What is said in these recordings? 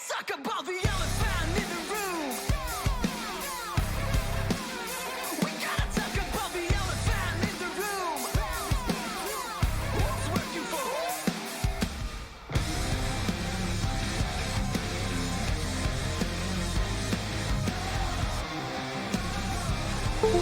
Let's talk about the elephant in the room. We gotta talk about the elephant in the room. Who's working for who?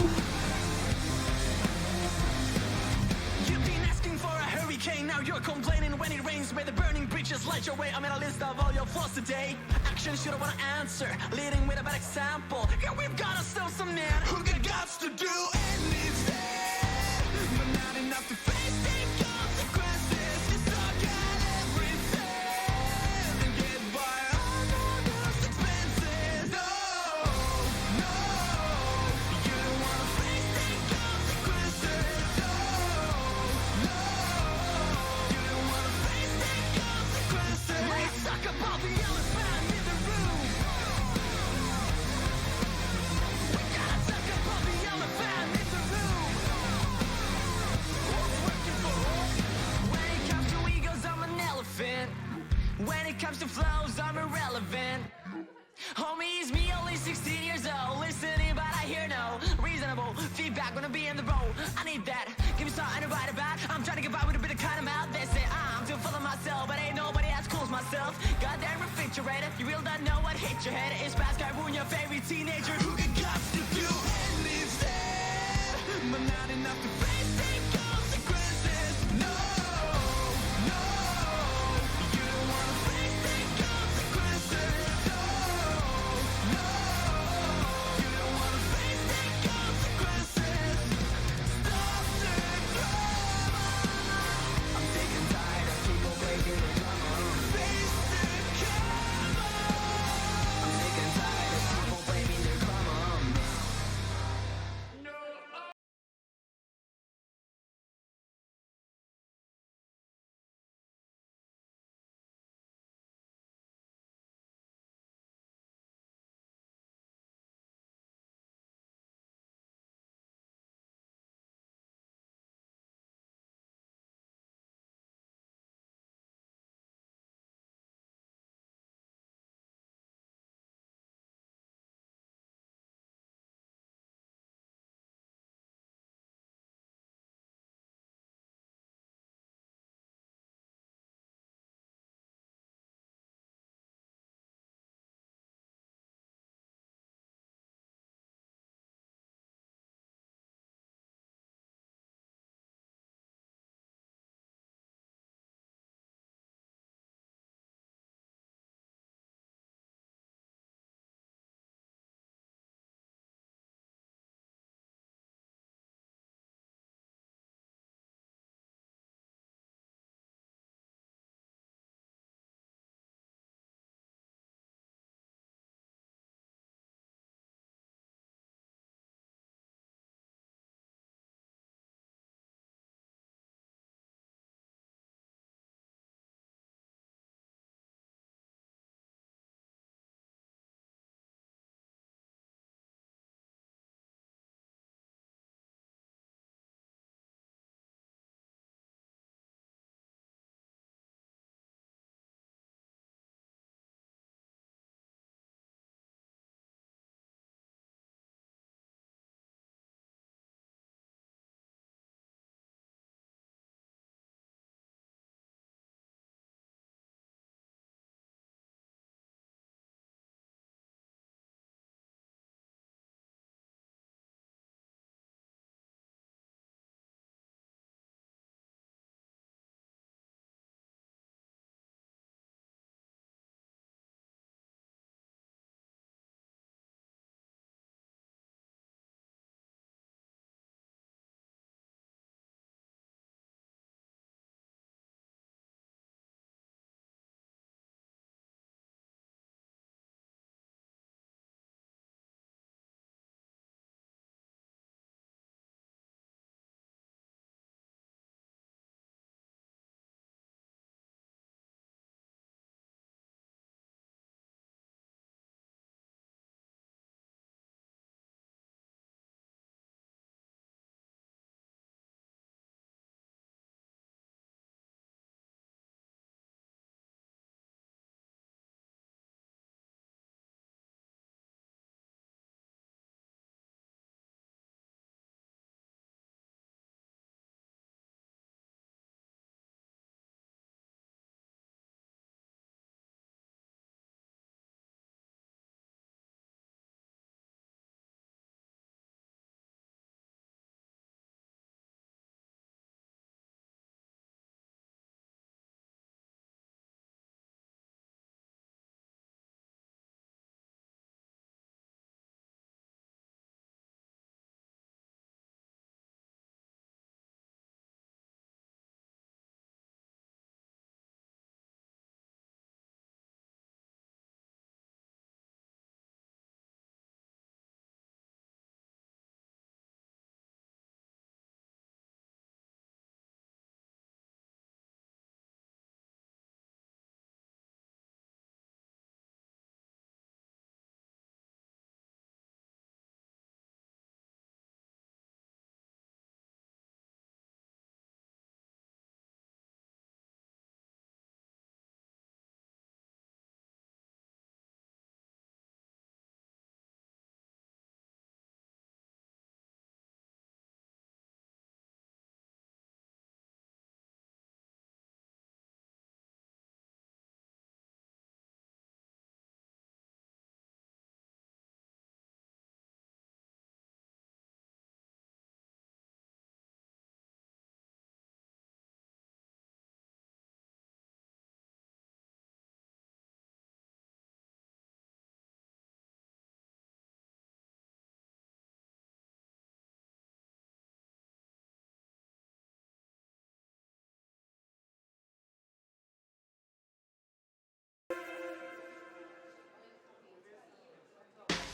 You've been asking for a hurricane, now you're complaining when it rains. Where the burning bridges light your way. I made a list of all your flaws today. Action should have wanna answer, leading with a bad example. Here we've got ourselves some man who got guts to do anything, but not enough to face the consequences. You suck at everything and get by on all those expenses. No, no, you don't wanna face the consequences. No, no, you don't wanna face the consequences. Let's talk about the elephant in the room. We gotta talk about the elephant in the room. Who's working for who? When it comes to egos, I'm an elephant. When it comes to flows, I'm irrelevant. Homie, it's me, only 16 years old. Listening, but I hear no reasonable feedback when I be in the road. I need that. Give me something to write about. I'm trying to get by with a bit of kind of mouth. They say I'm too full of myself, but ain't nobody as cool as myself. Goddamn refrigerator, you really don't know what hit your head. It's past guy, ruin your favorite teenager who can got to do anything, but not enough to face the consequences. No, no, you don't wanna face the consequences. No, no, you don't wanna face the consequences. Stop the drama. I'm sick and tired of people breaking the drama. Face the karma. I'm sick and tired of people blaming their karma. No.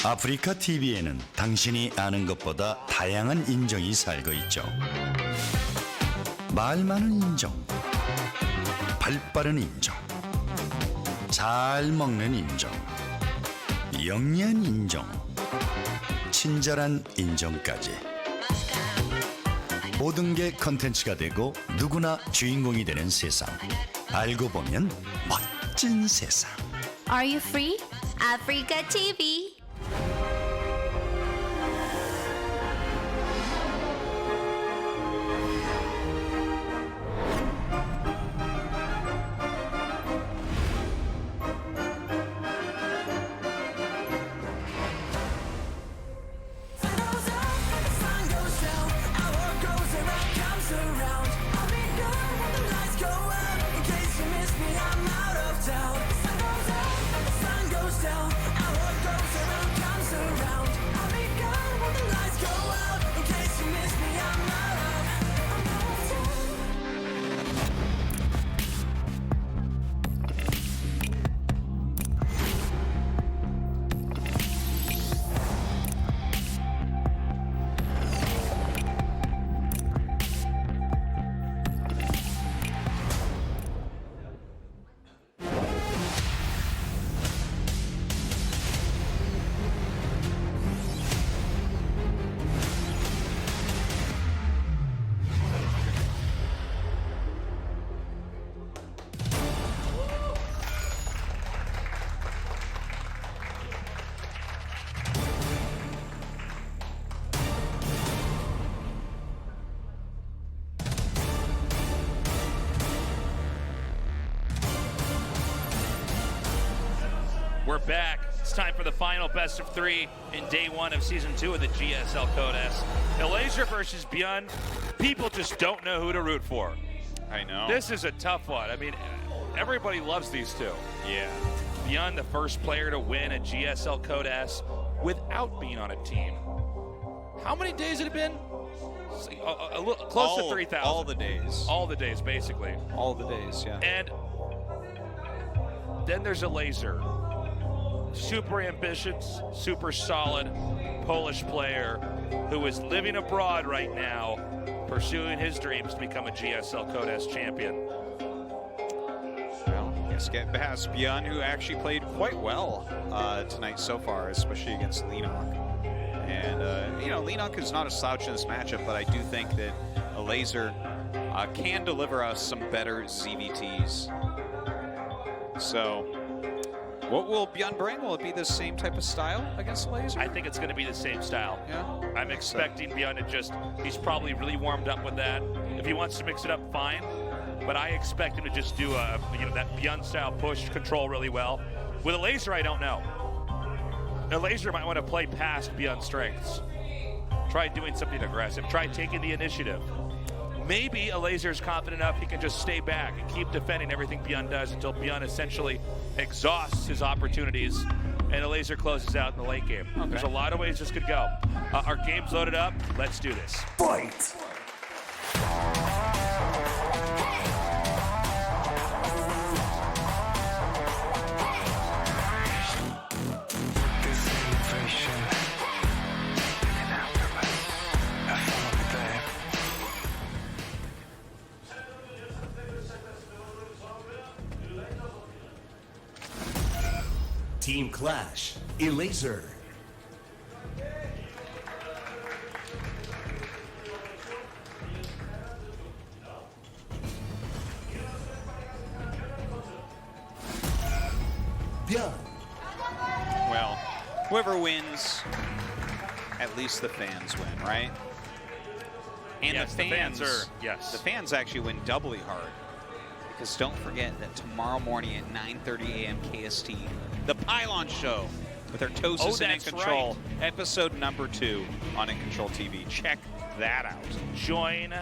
아프리카 TV에는 당신이 아는 것보다 다양한 인정이 살고 있죠. 말 많은 인정, 발 빠른 인정, 잘 먹는 인정, 영리한 인정, 친절한 인정까지. 모든 게 컨텐츠가 되고 누구나 주인공이 되는 세상. 알고 보면 멋진 세상. Are you free? Africa TV. We're back. It's time for the final best of 3 in day 1 of season 2 of the GSL Code S. Elazer versus ByuN. People just don't know who to root for. I know. This is a tough one. I mean, everybody loves these two. Yeah. ByuN, the first player to win a GSL Code S without being on a team. How many days had it been? A little close to 3,000. All the days. All the days, basically. All the days, yeah. And then there's Elazer. Super ambitious, super solid Polish player who is living abroad right now, pursuing his dreams to become a GSL Code S champion. Well, let's get past ByuN, who actually played quite well tonight so far, especially against Lenok. And, you know, Lenok is not a slouch in this matchup, but I do think that Elazer can deliver us some better ZVTs. So, what will ByuN bring? Will it be the same type of style against Elazer? I think it's going to be the same style. Yeah. I'm expecting ByuN to he's probably really warmed up with that. If he wants to mix it up, fine. But I expect him to just do that ByuN style push, control really well. With Elazer, I don't know. Elazer might want to play past ByuN's strengths. Try doing something aggressive. Try taking the initiative. Maybe Elazer's confident enough he can just stay back and keep defending everything ByuN does until ByuN essentially exhausts his opportunities and Elazer closes out in the late game. Okay. There's a lot of ways this could go. Our game's loaded up. Let's do this. Fight! Team Clash, Elazer. ByuN. Well, whoever wins, at least the fans win, right? And yes, the fans are, yes. The fans actually win doubly hard. Because don't forget that tomorrow morning at 9:30 a.m. KST, the Pylon Show with Artosis and In Control, right. episode number 2 on In Control TV. Check that out. Join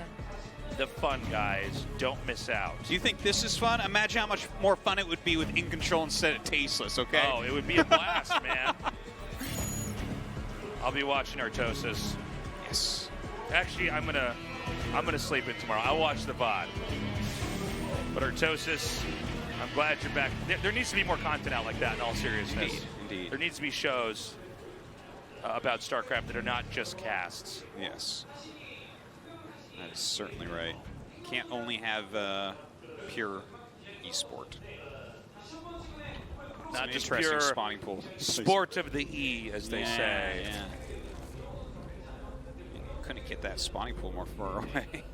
the fun, guys. Don't miss out. Do you think this is fun? Imagine how much more fun it would be with In Control instead of Tasteless, okay? Oh, it would be a blast, man. I'll be watching Artosis. Yes. Actually, I'm gonna sleep in tomorrow. I'll watch the VOD. But Artosis, I'm glad you're back. There needs to be more content out like that, in all seriousness. Indeed. There needs to be shows about StarCraft that are not just casts. Yes. That is certainly right. Can't only have pure esport. Not Some just interesting pure spawning pool. sport of the E, as they say. Yeah. Couldn't get that spawning pool more far away.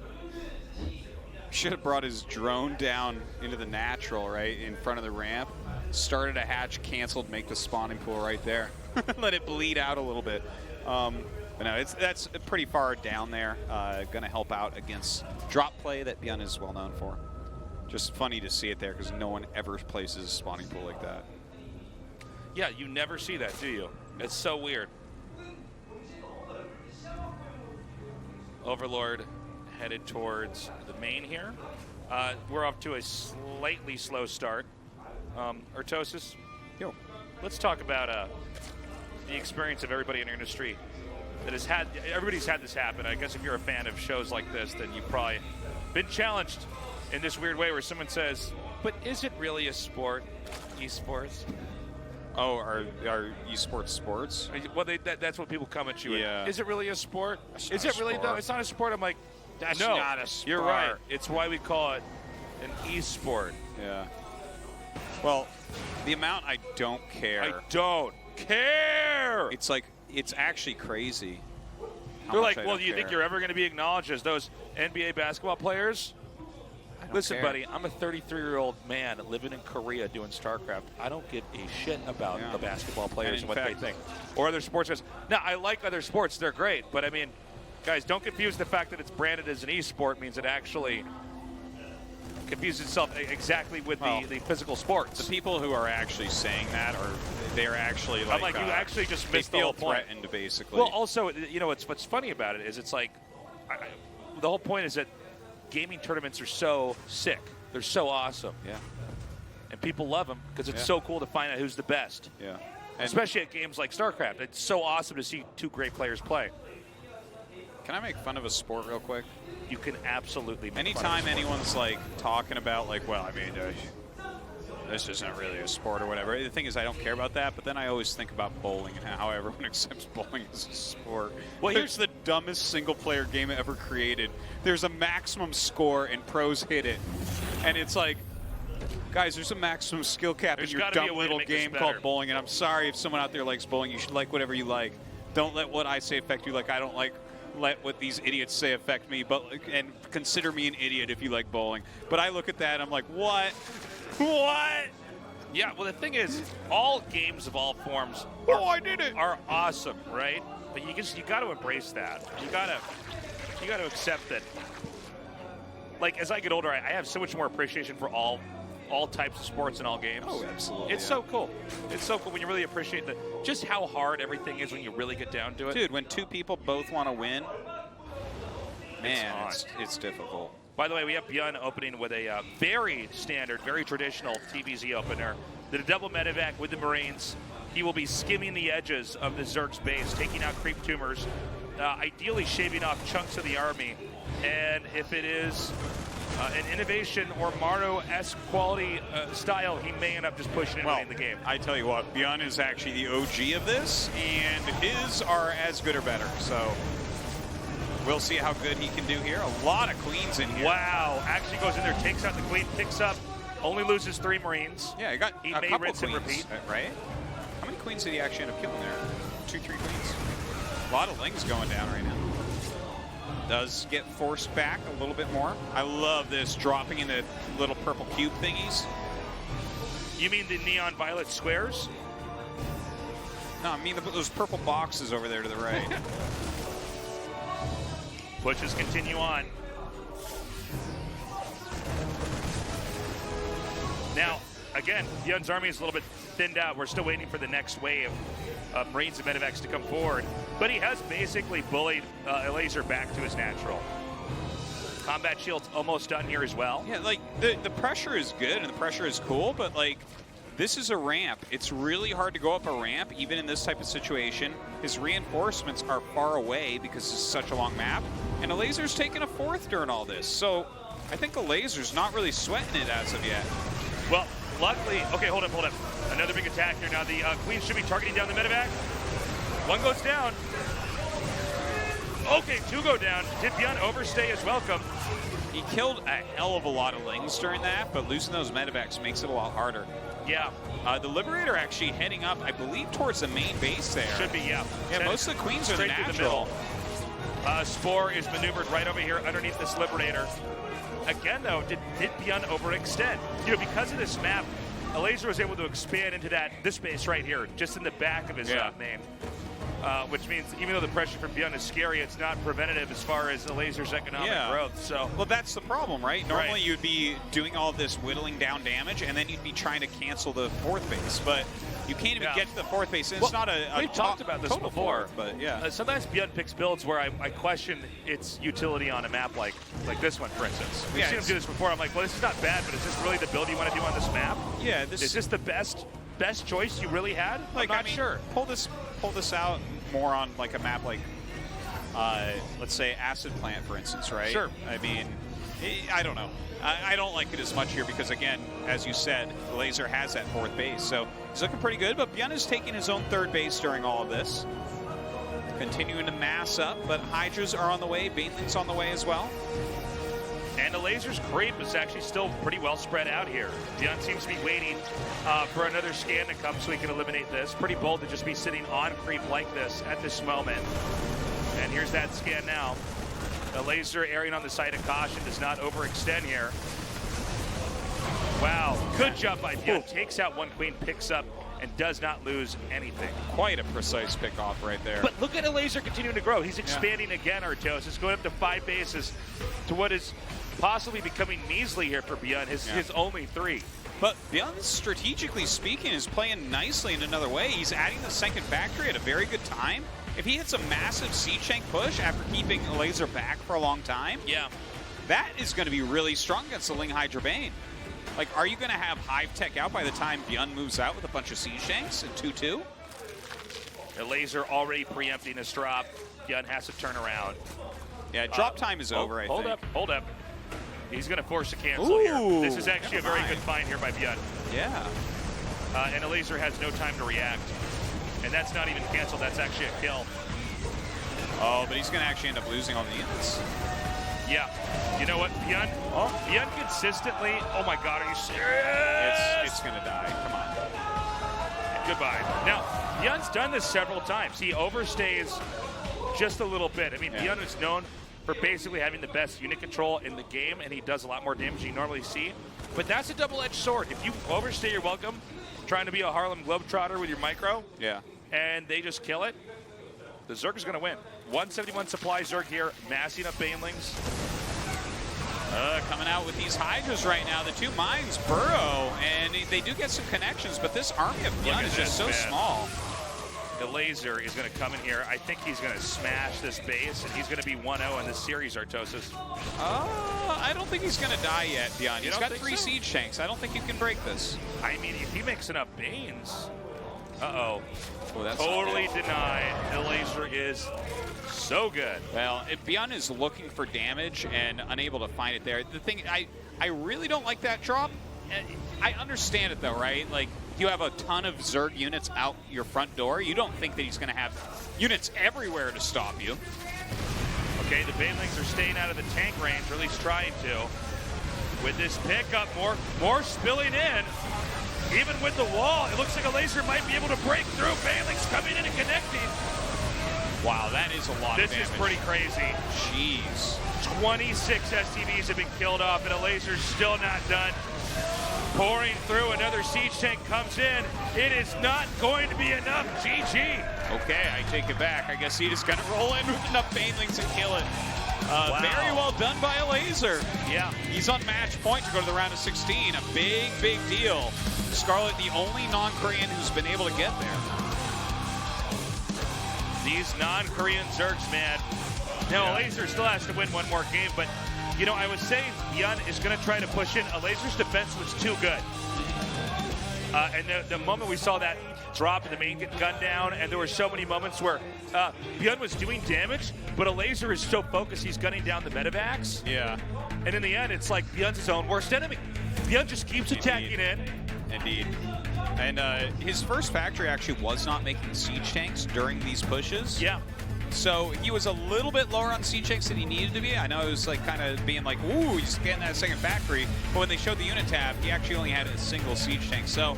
Should have brought his drone down into the natural, right, in front of the ramp. Started a hatch, canceled, make the spawning pool right there. Let it bleed out a little bit. But no, that's pretty far down there. Going to help out against drop play that ByuN is well known for. Just funny to see it there because no one ever places a spawning pool like that. Yeah, you never see that, do you? It's so weird. Overlord headed towards the main here. We're off to a slightly slow start. Urtosis, Yo. let's talk about the experience of everybody in your industry that has had, everybody's had this happen. I guess if you're a fan of shows like this, then you've probably been challenged in this weird way where someone says, but is it really a sport, esports? Oh, are esports sports? Well, that's what people come at you with. Yeah. Is it really a sport? It's Is not it a really sport. though? It's not a sport. I'm like, That's no, not a sport. you're right. It's why we call it an e-sport. Yeah. Well, the amount I don't care. I don't care. It's like, it's actually crazy. how They're much like, I well, don't do you think care. you're ever going to be acknowledged as those NBA basketball players? don't Listen, care. buddy, I'm a 33-year-old man living in Korea doing StarCraft. I don't give a shit about Yeah. the basketball players and in what fact- they think. Or other sports guys. Now, I like other sports. They're great. But, I mean, guys, don't confuse the fact that it's branded as an e-sport means it actually confuses itself exactly with Well, the physical sports. The people who are actually saying that they're actually like, I'm like, you actually just missed the they whole feel point. threatened, basically. Well, also, you know, what's funny about it is it's like, the whole point is that gaming tournaments are so sick. They're so awesome. yeah, And people love them because it's Yeah. so cool to find out who's the best. yeah. And Especially at games like StarCraft. It's so awesome to see two great players play. can I make fun of a sport real quick? You can absolutely make fun of Anytime the sport. anyone's like talking about like, well, I mean, this isn't really a sport or whatever. The thing is, I don't care about that. But then I always think about bowling and how everyone accepts bowling as a sport. Well, Here's the dumbest single-player game ever created. There's a maximum score and pros hit it, and it's like, guys, there's a maximum skill cap There's in your gotta be a dumb way to little make this game better. called bowling. And I'm sorry if someone out there likes bowling. You should like whatever you like. Don't let what I say affect you. Like I don't let what these idiots say affect me, and consider me an idiot if you like bowling. But I look at that, I'm like, what? What? Yeah, well, the thing is, all games of all forms Oh, I did it. are awesome, right? But you got to embrace that. You got to accept that. Like as I get older, I have so much more appreciation for all types of sports and all games. Oh, absolutely, It's yeah. so cool. It's so cool when you really appreciate just how hard everything is when you really get down to it. Dude, when two people both want to win, man, hard. it's difficult. By the way, we have ByuN opening with a very standard, very traditional TVZ opener. The double medevac with the Marines. He will be skimming the edges of the Zerg's base, taking out creep tumors, ideally shaving off chunks of the army. And if it is an innovation or Maro-esque quality style, he may end up just pushing and winning the game. I tell you what, ByuN is actually the OG of this, and his are as good or better. So we'll see how good he can do here. A lot of queens in here. Wow, actually goes in there, takes out the queen, picks up, only loses 3 Marines. Yeah, he got He a may couple rinse and queens, repeat. right? How many queens did he actually end up killing there? 2, 3 queens. A lot of lings going down right now. Does get forced back a little bit more. I love this, dropping in the little purple cube thingies. You mean the neon violet squares? No, I mean those purple boxes over there to the right. Pushes continue on. Now, again, ByuN's army is a little bit thinned out. We're still waiting for the next wave of Marines and medevacs to come forward. But he has basically bullied Elazer back to his natural. Combat shield's almost done here as well. Yeah, like the pressure is good and the pressure is cool, but like this is a ramp. It's really hard to go up a ramp, even in this type of situation. His reinforcements are far away because it's such a long map. And Elazer's taking a 4th during all this. So I think Elazer's not really sweating it as of yet. Well, luckily, okay, hold up. Another big attack here now. The Queen should be targeting down the medevac. One goes down. Okay, 2 go down. Did ByuN overstay his welcome? He killed a hell of a lot of Lings during that, but losing those medevacs makes it a lot harder. Yeah. The Liberator actually heading up, I believe, towards the main base there. Should be, yeah. Yeah, most of the Queens are the Straight through the natural. middle. Spore is maneuvered right over here underneath this Liberator. Again, though, did ByuN overextend? You know, because of this map, Elazer was able to expand into this space right here, just in the back of his main. Which means even though the pressure from ByuN is scary, it's not preventative as far as Elazer's economic growth. So, well, that's the problem, right? Normally you'd be doing all this whittling down damage, and then you'd be trying to cancel the 4th base, but you can't even get to the 4th base. And it's not a we've talked about this before, but yeah. Sometimes ByuN picks builds where I question its utility on a map like this one, for instance. We've seen him do this before. I'm like, well, this is not bad, but is this really the build you want to do on this map? Yeah, is this the best choice you really had? Like, I'm not sure. Pull this out more on like a map like, let's say Acid Plant, for instance, right? Sure. I mean, I don't know. I don't like it as much here because, again, as you said, Elazer has that 4th base. So he's looking pretty good, but ByuN is taking his own 3rd base during all of this. Continuing to mass up, but Hydras are on the way. Baneling's on the way as well. And Elazer's creep is actually still pretty well spread out here. ByuN seems to be waiting for another scan to come so he can eliminate this. Pretty bold to just be sitting on creep like this at this moment. And here's that scan now. Elazer erring on the side of caution, does not overextend here. Wow, good job by ByuN. Takes out 1 queen, picks up, and does not lose anything. Quite a precise pick-off right there. But look at Elazer continuing to grow. He's expanding again, Artos. It's going up to 5 bases to what is possibly becoming measly here for ByuN, his only 3. But ByuN, strategically speaking, is playing nicely in another way. He's adding the 2nd factory at a very good time. If he hits a massive siege tank push after keeping Elazer back for a long time, that is going to be really strong against the Ling Hydra Bane. Like, are you going to have Hive Tech out by the time ByuN moves out with a bunch of siege tanks in 2-2? Elazer already preempting his drop. ByuN has to turn around. Yeah, drop time is over, I think. Hold up. He's going to force a cancel here. This is actually a very good find here by ByuN. Yeah. And Elazer has no time to react. And that's not even canceled, that's actually a kill. Oh, but he's going to actually end up losing all the units. Yeah. You know what, ByuN? ByuN consistently, oh my God, are you serious? It's going to die, come on. Goodbye. Now, ByuN's done this several times. He overstays just a little bit. I mean, ByuN is known for basically having the best unit control in the game, and he does a lot more damage than you normally see. But that's a double-edged sword. If you overstay your welcome, trying to be a Harlem Globetrotter with your micro, and they just kill it, the Zerg is going to win. 171 supply Zerg here, massing up Banelings. Coming out with these Hydras right now. The 2 mines burrow, and they do get some connections, but this army of ByuN is just so small. Elazer is going to come in here. I think he's going to smash this base, and he's going to be 1-0 in this series, Artosis. I don't think he's going to die yet, ByuN. He's got 3 siege tanks. I don't think you can break this. I mean, if he makes enough Banes. Uh-oh. That's totally denied. Elazer is so good. Well, if ByuN is looking for damage and unable to find it there, the thing, I really don't like that drop. I understand it, though, right? Like, you have a ton of Zerg units out your front door. You don't think that he's going to have units everywhere to stop you. Okay, the Banelings are staying out of the tank range, or at least trying to. With this pickup, more spilling in. Even with the wall, it looks like Elazer might be able to break through. Banelings coming in and connecting. Wow, that is a lot of damage. This is pretty crazy. Jeez. 26 STVs have been killed off, and Elazer's still not done. Pouring through, another siege tank comes in. It is not going to be enough. GG. Okay, I take it back. I guess he just got to roll in with enough Banelings and kill it. Wow. Very well done by Elazer. Yeah. He's on match point to go to the round of 16. A big, big deal. Scarlet, the only non-Korean who's been able to get there. These non-Korean Zergs, man. Now, Elazer still has to win one more game, but, you know, I was saying ByuN is going to try to push in. Elazer's defense was too good. And the moment we saw that drop and the main get gunned down, and there were so many moments where ByuN was doing damage, but Elazer is so focused he's gunning down the medevacs. Yeah. And in the end, it's like ByuN's his own worst enemy. ByuN just keeps attacking in. Indeed. And his first factory actually was not making siege tanks during these pushes. Yeah. So he was a little bit lower on siege tanks than he needed to be. I know it was like kind of being like, ooh, he's getting that second factory. But when they showed the unit tab, he actually only had a single siege tank. So,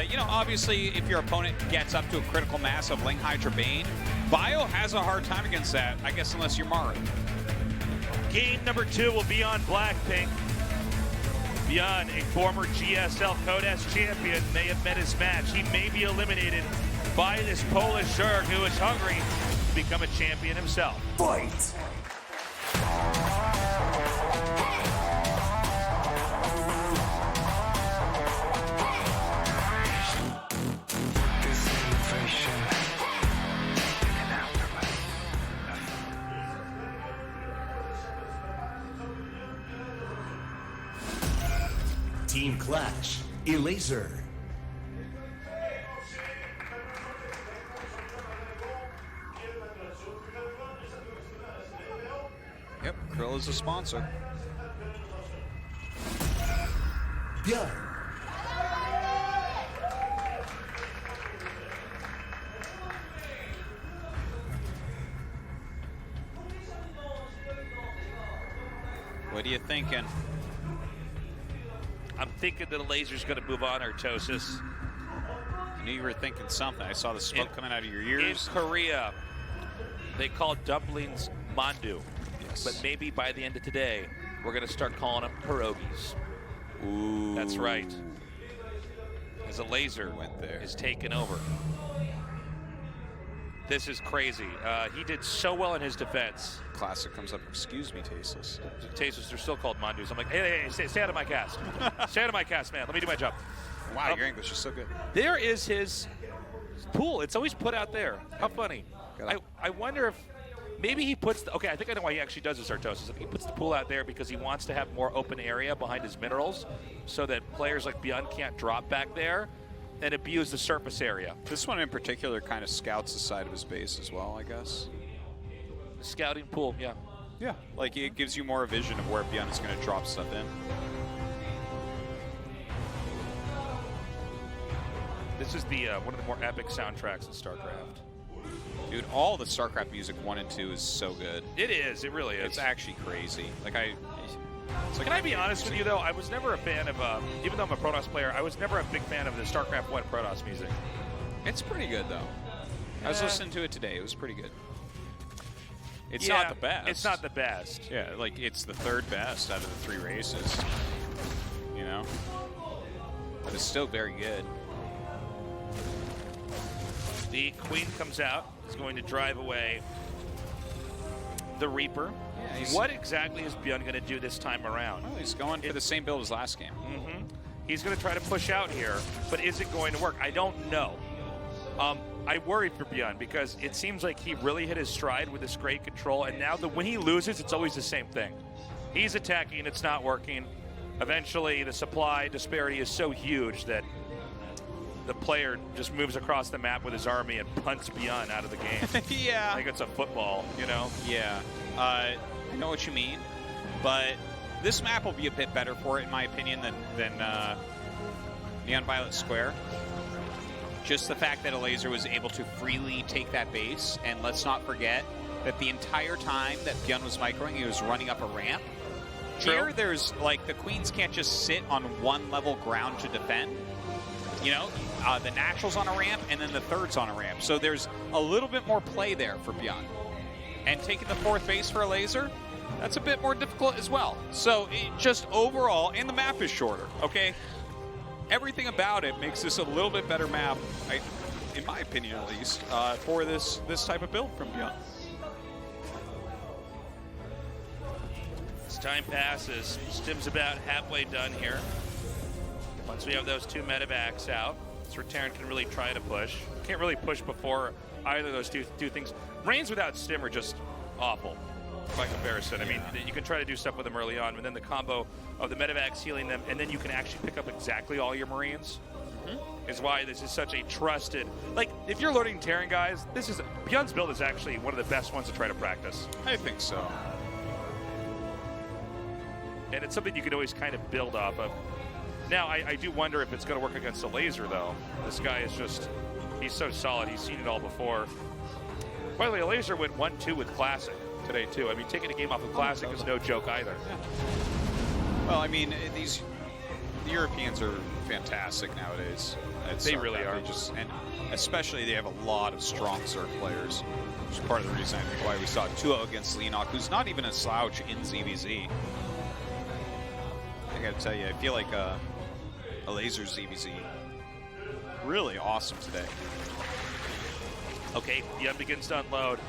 you know, obviously, if your opponent gets up to a critical mass of Ling Hydra Bane, Bio has a hard time against that, I guess, unless you're Maru. Game number 2 will be on Blackpink. ByuN, a former GSL Code S champion, may have met his match. He may be eliminated by this Polish Zerg who is hungry to become a champion himself. Fight! Team Clash, Elazer. Yep, Krill is a sponsor. ByuN. What are you thinking? I'm thinking that Elazer's going to move on Artosis. I knew you were thinking something. I saw the smoke coming out of your ears. In Korea, they call dumplings mandu. Yes. But maybe by the end of today, we're going to start calling them pierogies. Ooh. That's right. As Elazer Went there. is taken over. This is crazy. He did so well in his defense. Classic comes up, excuse me, Tasteless. Tasteless, they're still called mandus. I'm like, hey, stay out of my cast. Stay out of my cast, man. Let me do my job. Wow, your English is so good. There is his pool. It's always put out there. How funny. I wonder if maybe he puts okay, I think I know why he actually does this Artosis. He puts the pool out there because he wants to have more open area behind his minerals so that players like ByuN can't drop back there and abuse the surface area. This one in particular kind of scouts the side of his base as well, I guess. Scouting pool, yeah. Yeah, like it gives you more vision of where ByuN is going to drop stuff in. This is the one of the more epic soundtracks in StarCraft. Dude, all the StarCraft music 1 and 2 is so good. It is. It really is. It's actually crazy. Can I be honest with you, though? I was never a fan of, even though I'm a Protoss player, I was never a big fan of the StarCraft 1 Protoss music. It's pretty good, though. I was listening to it today. It was pretty good. It's not the best. It's not the best. Yeah, like, it's the third best out of the 3 races. You know? But it's still very good. The Queen comes out. Is going to drive away the Reaper. Yeah, what exactly is ByuN going to do this time around? Well, he's going for the same build as last game. Mm-hmm. He's going to try to push out here, but is it going to work? I don't know. I worry for ByuN because it seems like he really hit his stride with this great control, and now when he loses, it's always the same thing. He's attacking, it's not working. Eventually, the supply disparity is so huge that the player just moves across the map with his army and punts ByuN out of the game. Yeah. Like it's a football, you know? Yeah. I know what you mean, but this map will be a bit better for it, in my opinion, than Neon Violet Square. Just the fact that Elazer was able to freely take that base, and let's not forget that the entire time that ByuN was microing, he was running up a ramp. True. Here, there's, like, the queens can't just sit on one level ground to defend. You know, the natural's on a ramp, and then the third's on a ramp. So there's a little bit more play there for ByuN. And taking the 4th base for Elazer, that's a bit more difficult as well. So just overall, and the map is shorter, okay? Everything about it makes this a little bit better map, in my opinion at least, for this type of build from ByuN. As time passes, Stim's about halfway done here. Once we have those 2 medevacs out, that's where Terran can really try to push. Can't really push before either of those two things. Reigns without Stim are just awful by comparison. Yeah. I mean, you can try to do stuff with them early on, but then the combo of the medevacs healing them, and then you can actually pick up exactly all your Marines, is why this is such a trusted... Like, if you're learning Terran, guys, ByuN's build is actually one of the best ones to try to practice. I think so. And it's something you can always kind of build off of. Now, I do wonder if it's going to work against Elazer, though. This guy is just, he's so solid. He's seen it all before. By the way, Elazer went 1-2 with Classic today, too. I mean, taking a game off of Classic is no joke either. Yeah. Well, I mean, the Europeans are fantastic nowadays. They really are. And especially they have a lot of strong serve players, which is part of the reason I think why we saw 2-0 against Leenock, who's not even a slouch in ZVZ. I gotta tell you, I feel like Elazer's ZVZ really awesome today. Okay, ByuN begins to unload.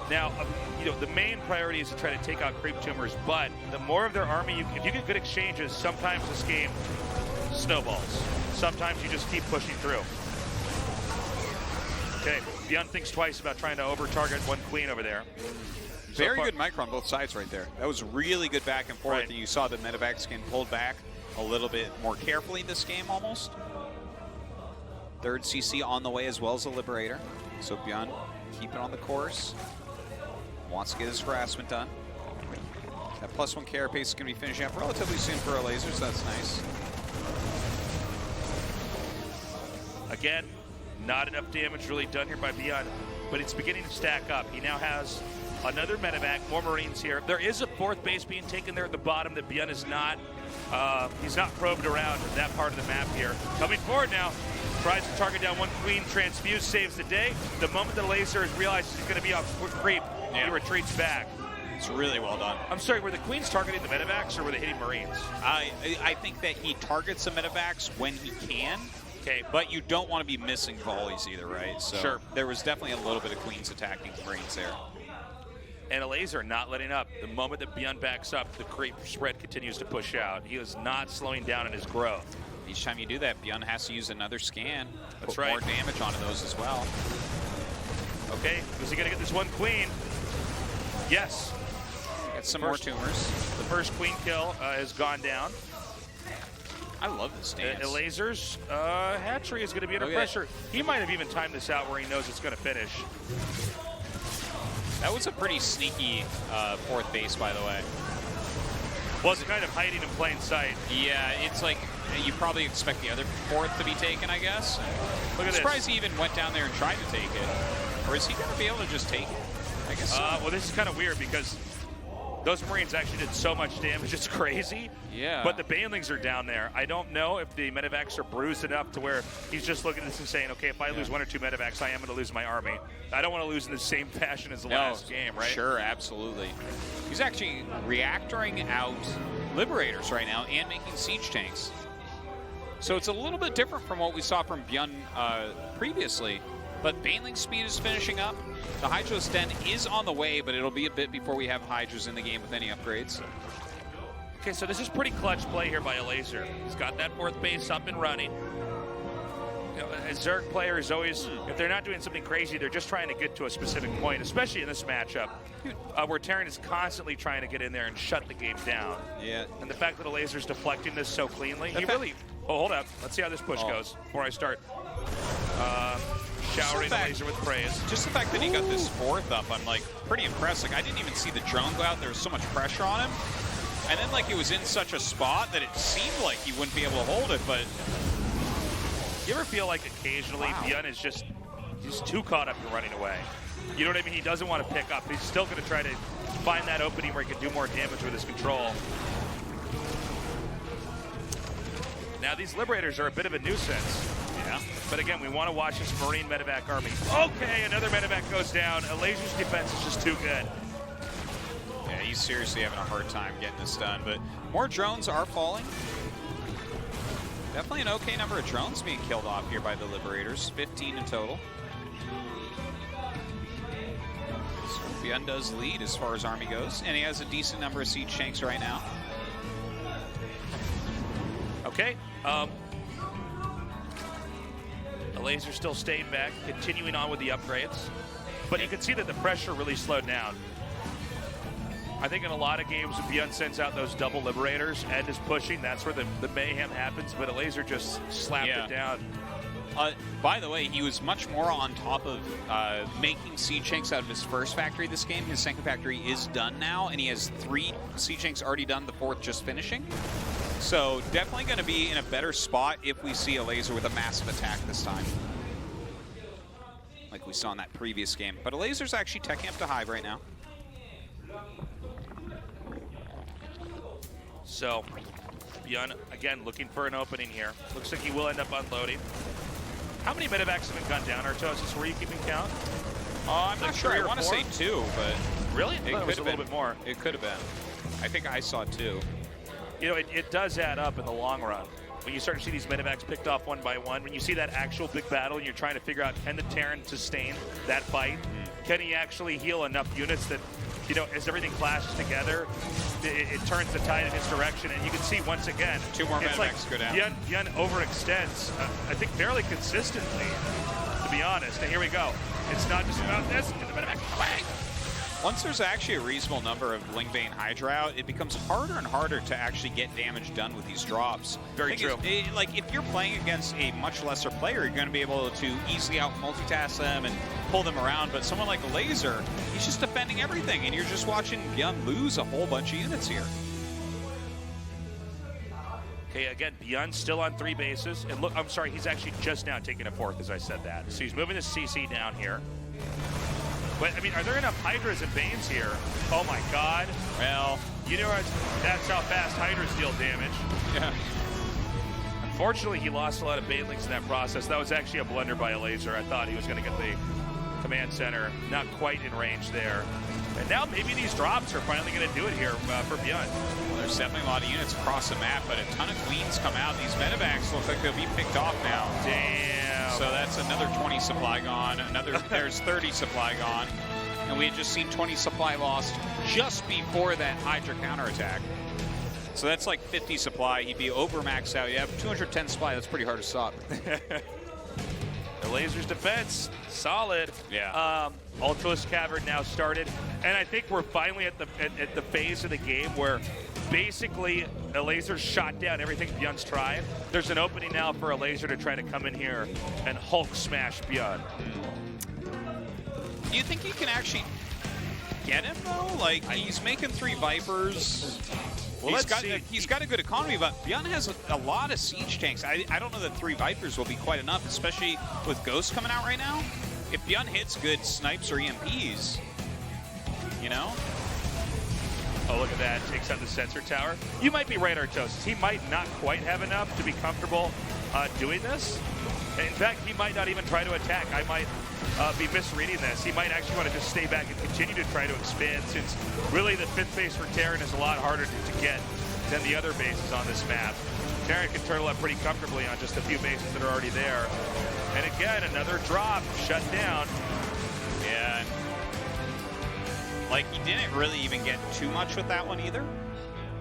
Now, you know, the main priority is to try to take out creep tumors, but the more of their army, if you get good exchanges, sometimes this game snowballs. Sometimes you just keep pushing through. Okay, ByuN thinks twice about trying to over-target one queen over there. Very good micro on both sides right there. That was really good back and forth, and you saw the medevacs getting pulled back a little bit more carefully this game almost. Third CC on the way as well as the Liberator. So ByuN keeping on the course. Wants to get his harassment done. That +1 carapace is going to be finishing up relatively soon for Elazer, so that's nice. Again, not enough damage really done here by ByuN, but it's beginning to stack up. He now has another medevac, more Marines here. There is a 4th base being taken there at the bottom that ByuN is not, he's not probed around that part of the map here. Coming forward now, tries to target down one queen, transfuse, saves the day. The moment that Elazer realizes he's gonna be off creep, he retreats back. It's really well done. I'm sorry, were the queens targeting the medevacs or were they hitting Marines? I think that he targets the medevacs when he can. Okay, but you don't want to be missing volleys either, right? So sure. There was definitely a little bit of queens attacking Marines there. And Elazer not letting up. The moment that ByuN backs up, the creep spread continues to push out. He is not slowing down in his growth. Each time you do that, ByuN has to use another scan. That's put right. More damage onto those as well. Okay, is he gonna get this one queen? Yes. Get some more tumors. The first queen kill has gone down. I love this dance. Elazer's hatchery is going to be under pressure. He might have even timed this out where he knows it's going to finish. That was a pretty sneaky 4th base, by the way. Well, it's kind of hiding in plain sight. Yeah, it's like you probably expect the other 4th to be taken, I guess. Look at I'm surprised he even went down there and tried to take it. Or is he going to be able to just take it? I guess so. Well, this is kind of weird because those Marines actually did so much damage, it's crazy. Yeah. But the Banelings are down there. I don't know if the medevacs are bruised enough to where he's just looking at this and saying, okay, if I lose 1 or 2 medevacs, I am going to lose my army. I don't want to lose in the same fashion as the last game, right? Sure, absolutely. He's actually reactoring out Liberators right now and making siege tanks. So it's a little bit different from what we saw from ByuN previously. But Baneling speed is finishing up. The Hydra's Den is on the way, but it'll be a bit before we have Hydras in the game with any upgrades. Okay, so this is pretty clutch play here by Elazer. He's got that 4th base up and running. You know, a Zerg player is always, if they're not doing something crazy, they're just trying to get to a specific point, especially in this matchup, where Terran is constantly trying to get in there and shut the game down. Yeah. And the fact that Elazer's deflecting this so cleanly, he really... Oh, hold up. Let's see how this push goes before I start showering Elazer with praise. Just the fact that he got this 4th up, I'm like pretty impressed. Like I didn't even see the drone go out. There was so much pressure on him. And then like it was in such a spot that it seemed like he wouldn't be able to hold it, but... You ever feel like occasionally ByuN is just, he's too caught up in running away? You know what I mean? He doesn't want to pick up. He's still going to try to find that opening where he can do more damage with his control. Now these Liberators are a bit of a nuisance. Yeah. But again, we want to watch this Marine medevac army. Okay, another medevac goes down. Elazer's defense is just too good. Yeah, he's seriously having a hard time getting this done, but more drones are falling. Definitely an okay number of drones being killed off here by the Liberators, 15 in total. So ByuN does lead as far as army goes, and he has a decent number of siege tanks right now. Okay. Elazer still staying back, continuing on with the upgrades. But you can see that the pressure really slowed down. I think in a lot of games, when ByuN sends out those double Liberators and is pushing, that's where the mayhem happens, but Elazer just slapped it down. By the way, he was much more on top of making siege tanks out of his first factory this game. His second factory is done now, and he has 3 siege tanks already done, the 4th just finishing. So definitely going to be in a better spot if we see Elazer with a massive attack this time, like we saw in that previous game. But Elazer's actually tech amp to Hive right now. So ByuN, again, looking for an opening here. Looks like he will end up unloading. How many medevacs have been gunned down, Artosis? Were you keeping count? I'm Like not sure. 3 I or want to 4? say 2, but Really? it I thought could was have a little been bit more. It could have been. I think I saw 2. You know, it does add up in the long run. When you start to see these medevacs picked off one by one, when you see that actual big battle and you're trying to figure out, can the Terran sustain that fight? Can he actually heal enough units that, you know, as everything clashes together, it turns the tide in his direction? And you can see once again, 2 more it's like medevacs go down. ByuN overextends, I think fairly consistently, to be honest. And here we go. It's not just about this. Get the medevac away. Once there's actually a reasonable number of Lingbane Hydra out, it becomes harder and harder to actually get damage done with these drops. Very true. Like, if you're playing against a much lesser player, you're going to be able to easily out-multitask them and pull them around. But someone like Elazer, he's just defending everything, and you're just watching ByuN lose a whole bunch of units here. Okay, again, ByuN still on 3 bases. And look, I'm sorry, he's actually just now taking a 4th as I said that. So he's moving the CC down here. But, I mean, are there enough Hydras and Banes here? Oh, my God. Well, You know what? That's how fast Hydras deal damage. yeah. Unfortunately, he lost a lot of Banelings in that process. That was actually a blunder by Elazer. I thought he was going to get the command center. Not quite in range there. And now maybe these drops are finally going to do it here for ByuN. Well, there's definitely a lot of units across the map, but a ton of queens come out. These medevacs look like they'll be picked off now. Damn. So that's another 20 supply gone. There's 30 supply gone. And we had just seen 20 supply lost just before that Hydra counterattack. So that's like 50 supply. He'd be over maxed out. You have 210 supply. That's pretty hard to stop. Elazer's defense, solid. Yeah. Ultralisk Cavern now started, and I think we're finally at the phase of the game where basically Elazer shot down everything ByuN's tried. There's an opening now for Elazer to try to come in here and Hulk smash ByuN. Do you think you can actually get him though? Like, he's making 3 Vipers. Well, he's got a good economy, but ByuN has a lot of siege tanks. I don't know that 3 Vipers will be quite enough, especially with Ghost coming out right now. If ByuN hits good snipes or EMPs, you know? Oh, look at that. Takes out the sensor tower. You might be right, Artosis. He might not quite have enough to be comfortable doing this. In fact, he might not even try to attack. I might be misreading this. He might actually want to just stay back and continue to try to expand, since really the 5th base for Terran is a lot harder to get than the other bases on this map. Terran can turtle up pretty comfortably on just a few bases that are already there. And again, another drop, shut down. Yeah. Like, he didn't really even get too much with that one either.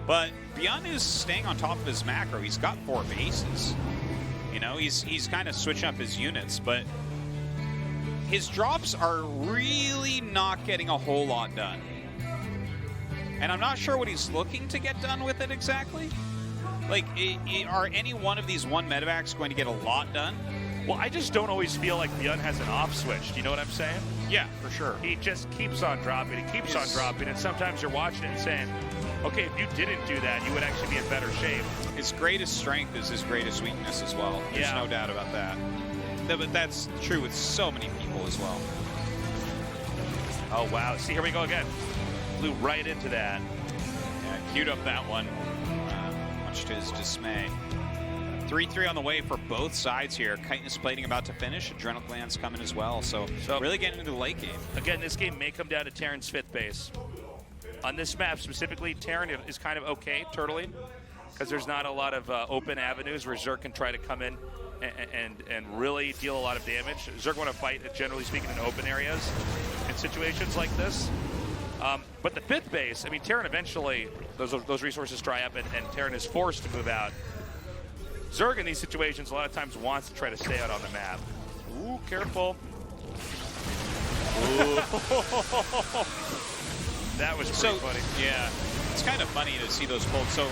But ByuN is staying on top of his macro. He's got 4 bases. You know, he's kind of switching up his units, but his drops are really not getting a whole lot done. And I'm not sure what he's looking to get done with it exactly. Like, are any one of these 1 medevacs going to get a lot done? Well, I just don't always feel like ByuN has an off switch. Do you know what I'm saying? Yeah, for sure. He just keeps on dropping. He keeps on dropping. And sometimes you're watching it and saying, okay, if you didn't do that, you would actually be in better shape. His greatest strength is his greatest weakness as well. There's no doubt about that. But that's true with so many people as well. Oh, wow. See, here we go again. Flew right into that. Yeah, queued up that one, much to his dismay. 3-3 on the way for both sides here. Chitinous plating about to finish. Adrenal glands coming as well. So really getting into the late game. Again, this game may come down to Terran's 5th base. On this map specifically, Terran is kind of okay turtling, because there's not a lot of open avenues where Zerg can try to come in and really deal a lot of damage. Zerg want to fight, generally speaking, in open areas in situations like this. But the 5th base, I mean, Terran eventually, those resources dry up, and Terran is forced to move out. Zerg in these situations a lot of times wants to try to stay out on the map. Ooh, careful. Ooh. That was pretty funny. Yeah, it's kind of funny to see those pulled. So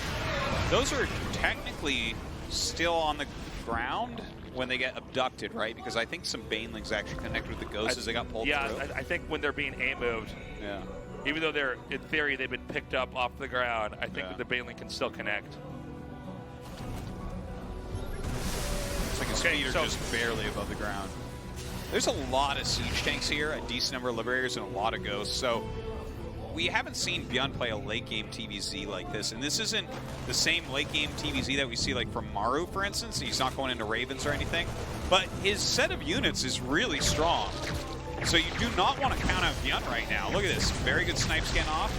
those are technically still on the ground when they get abducted, right? Because I think some Banelings actually connected with the ghosts as they got pulled through. I think when they're being A-moved, yeah. Even though they're, in theory, they've been picked up off the ground, I think that the Baneling can still connect. Looks like his feet are just barely above the ground. There's a lot of siege tanks here, a decent number of liberators, and a lot of ghosts. So we haven't seen ByuN play a late game TVZ like this, and this isn't the same late game TVZ that we see like from Maru, for instance. He's not going into Ravens or anything, but his set of units is really strong. So you do not want to count out ByuN right now. Look at this, very good snipes getting off.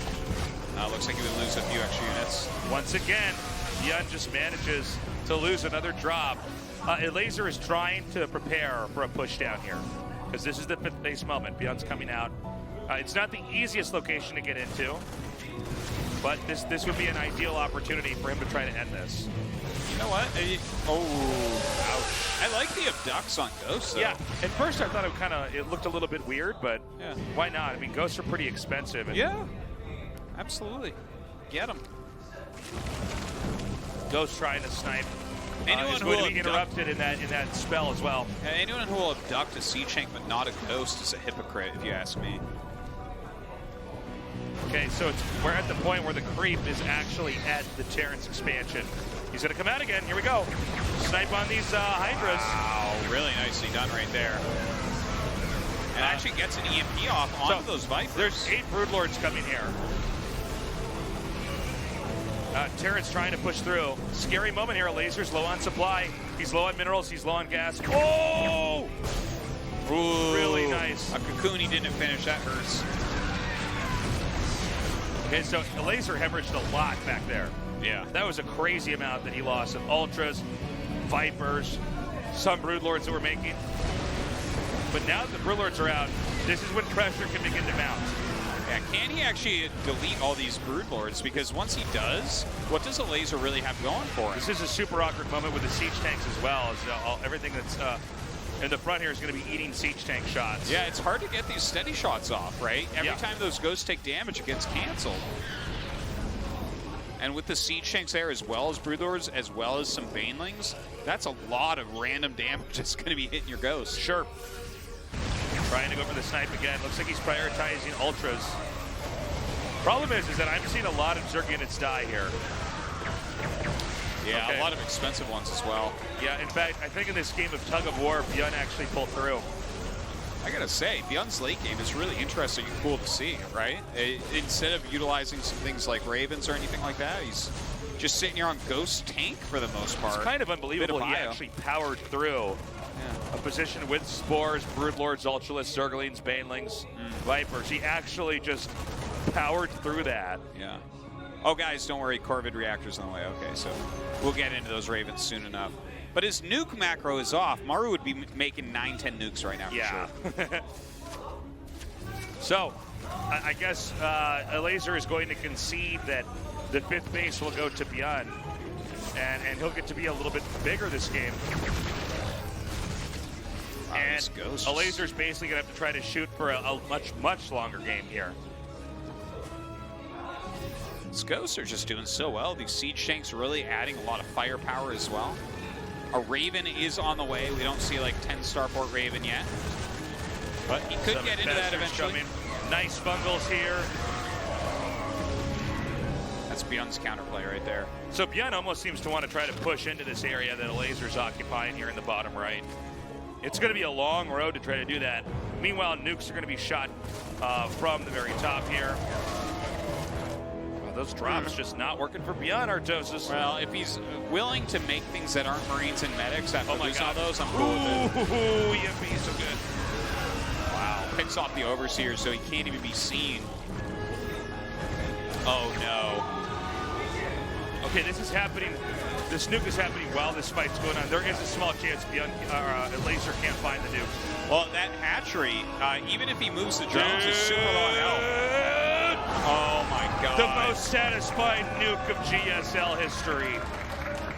Looks like he would lose a few extra units. Once again, ByuN just manages to lose another drop. Elazer is trying to prepare for a push down here, because this is the 5th base moment. ByuN's coming out. It's not the easiest location to get into, but this would be an ideal opportunity for him to try to end this. You know what? Ouch. I like the abducts on Ghosts, though. Yeah, at first I thought it looked a little bit weird, but yeah. Why not? I mean, Ghosts are pretty expensive. And yeah, absolutely. Get them. Ghost trying to snipe. Anyone is who going will to be interrupted in that spell as well. Anyone who will abduct a siege tank but not a ghost is a hypocrite, if you ask me. Okay, so we're at the point where the creep is actually at the Terrence expansion. He's going to come out again. Here we go. Snipe on these Hydras. Wow, really nicely done right there. And actually gets an EMP off onto those Vipers. There's 8 Broodlords coming here. Terrence trying to push through. Scary moment here. Elazer's low on supply. He's low on minerals. He's low on gas. Oh! Ooh, really nice. A cocoon he didn't finish. That hurts. Okay, so Elazer hemorrhaged a lot back there. Yeah. That was a crazy amount that he lost of Ultras, Vipers, some Broodlords that we're making. But now that the Broodlords are out, this is when pressure can begin to mount. Yeah, can he actually delete all these Broodlords? Because once he does, what does Elazer really have going for him? This is a super awkward moment with the siege tanks as well. As everything that's in the front here is going to be eating siege tank shots. Yeah, it's hard to get these steady shots off, right? Every Yeah. time those ghosts take damage, it gets canceled. And with the siege tanks there, as well as Broodlords, as well as some Banelings, that's a lot of random damage that's going to be hitting your ghosts. Sure. Trying to go for the snipe again. Looks like he's prioritizing Ultras. Problem is that I'm seeing a lot of Zerg units die here. Yeah, Okay. a lot of expensive ones as well. Yeah, in fact, I think in this game of Tug of War, ByuN actually pulled through. I gotta say, ByuN's late game is really interesting and cool to see, right? Instead of utilizing some things like Ravens or anything like that, he's just sitting here on Ghost Tank for the most part. It's kind of unbelievable he bio. actually powered through a position with Spores, Broodlords, Ultralists, Zerglings, Banelings, Vipers. He actually just powered through that. Yeah. Oh, guys, don't worry. Corvid reactor's on the way. Okay, so we'll get into those Ravens soon enough. But his nuke macro is off. Maru would be making 9-10 nukes right now for sure. So, I guess Elazer is going to concede that the 5th base will go to ByuN. And he'll get to be a little bit bigger this game. Wow, And these ghosts. Elazer's basically going to have to try to shoot for a much, much longer game here. These ghosts are just doing so well. These siege tanks are really adding a lot of firepower as well. A Raven is on the way. We don't see like 10 Starport Raven yet. But he could get into that eventually. Coming. Nice bungles here. That's ByuN's counterplay right there. So ByuN almost seems to want to try to push into this area that Elazer's occupying here in the bottom right. It's going to be a long road to try to do that. Meanwhile, nukes are going to be shot from the very top here. Well, those drops just not working for ByuN, Artosis. Well, if he's willing to make things that aren't Marines and medics after losing all those, I'm cool with it. Ooh, yippee, so good. Wow, picks off the Overseer so he can't even be seen. Oh no. Okay, this is happening. This nuke is happening while this fight's going on. There is a small chance Elazer can't find the nuke. Well, that hatchery, even if he moves the drones, is super low on health. Oh my god. The most satisfying nuke of GSL history.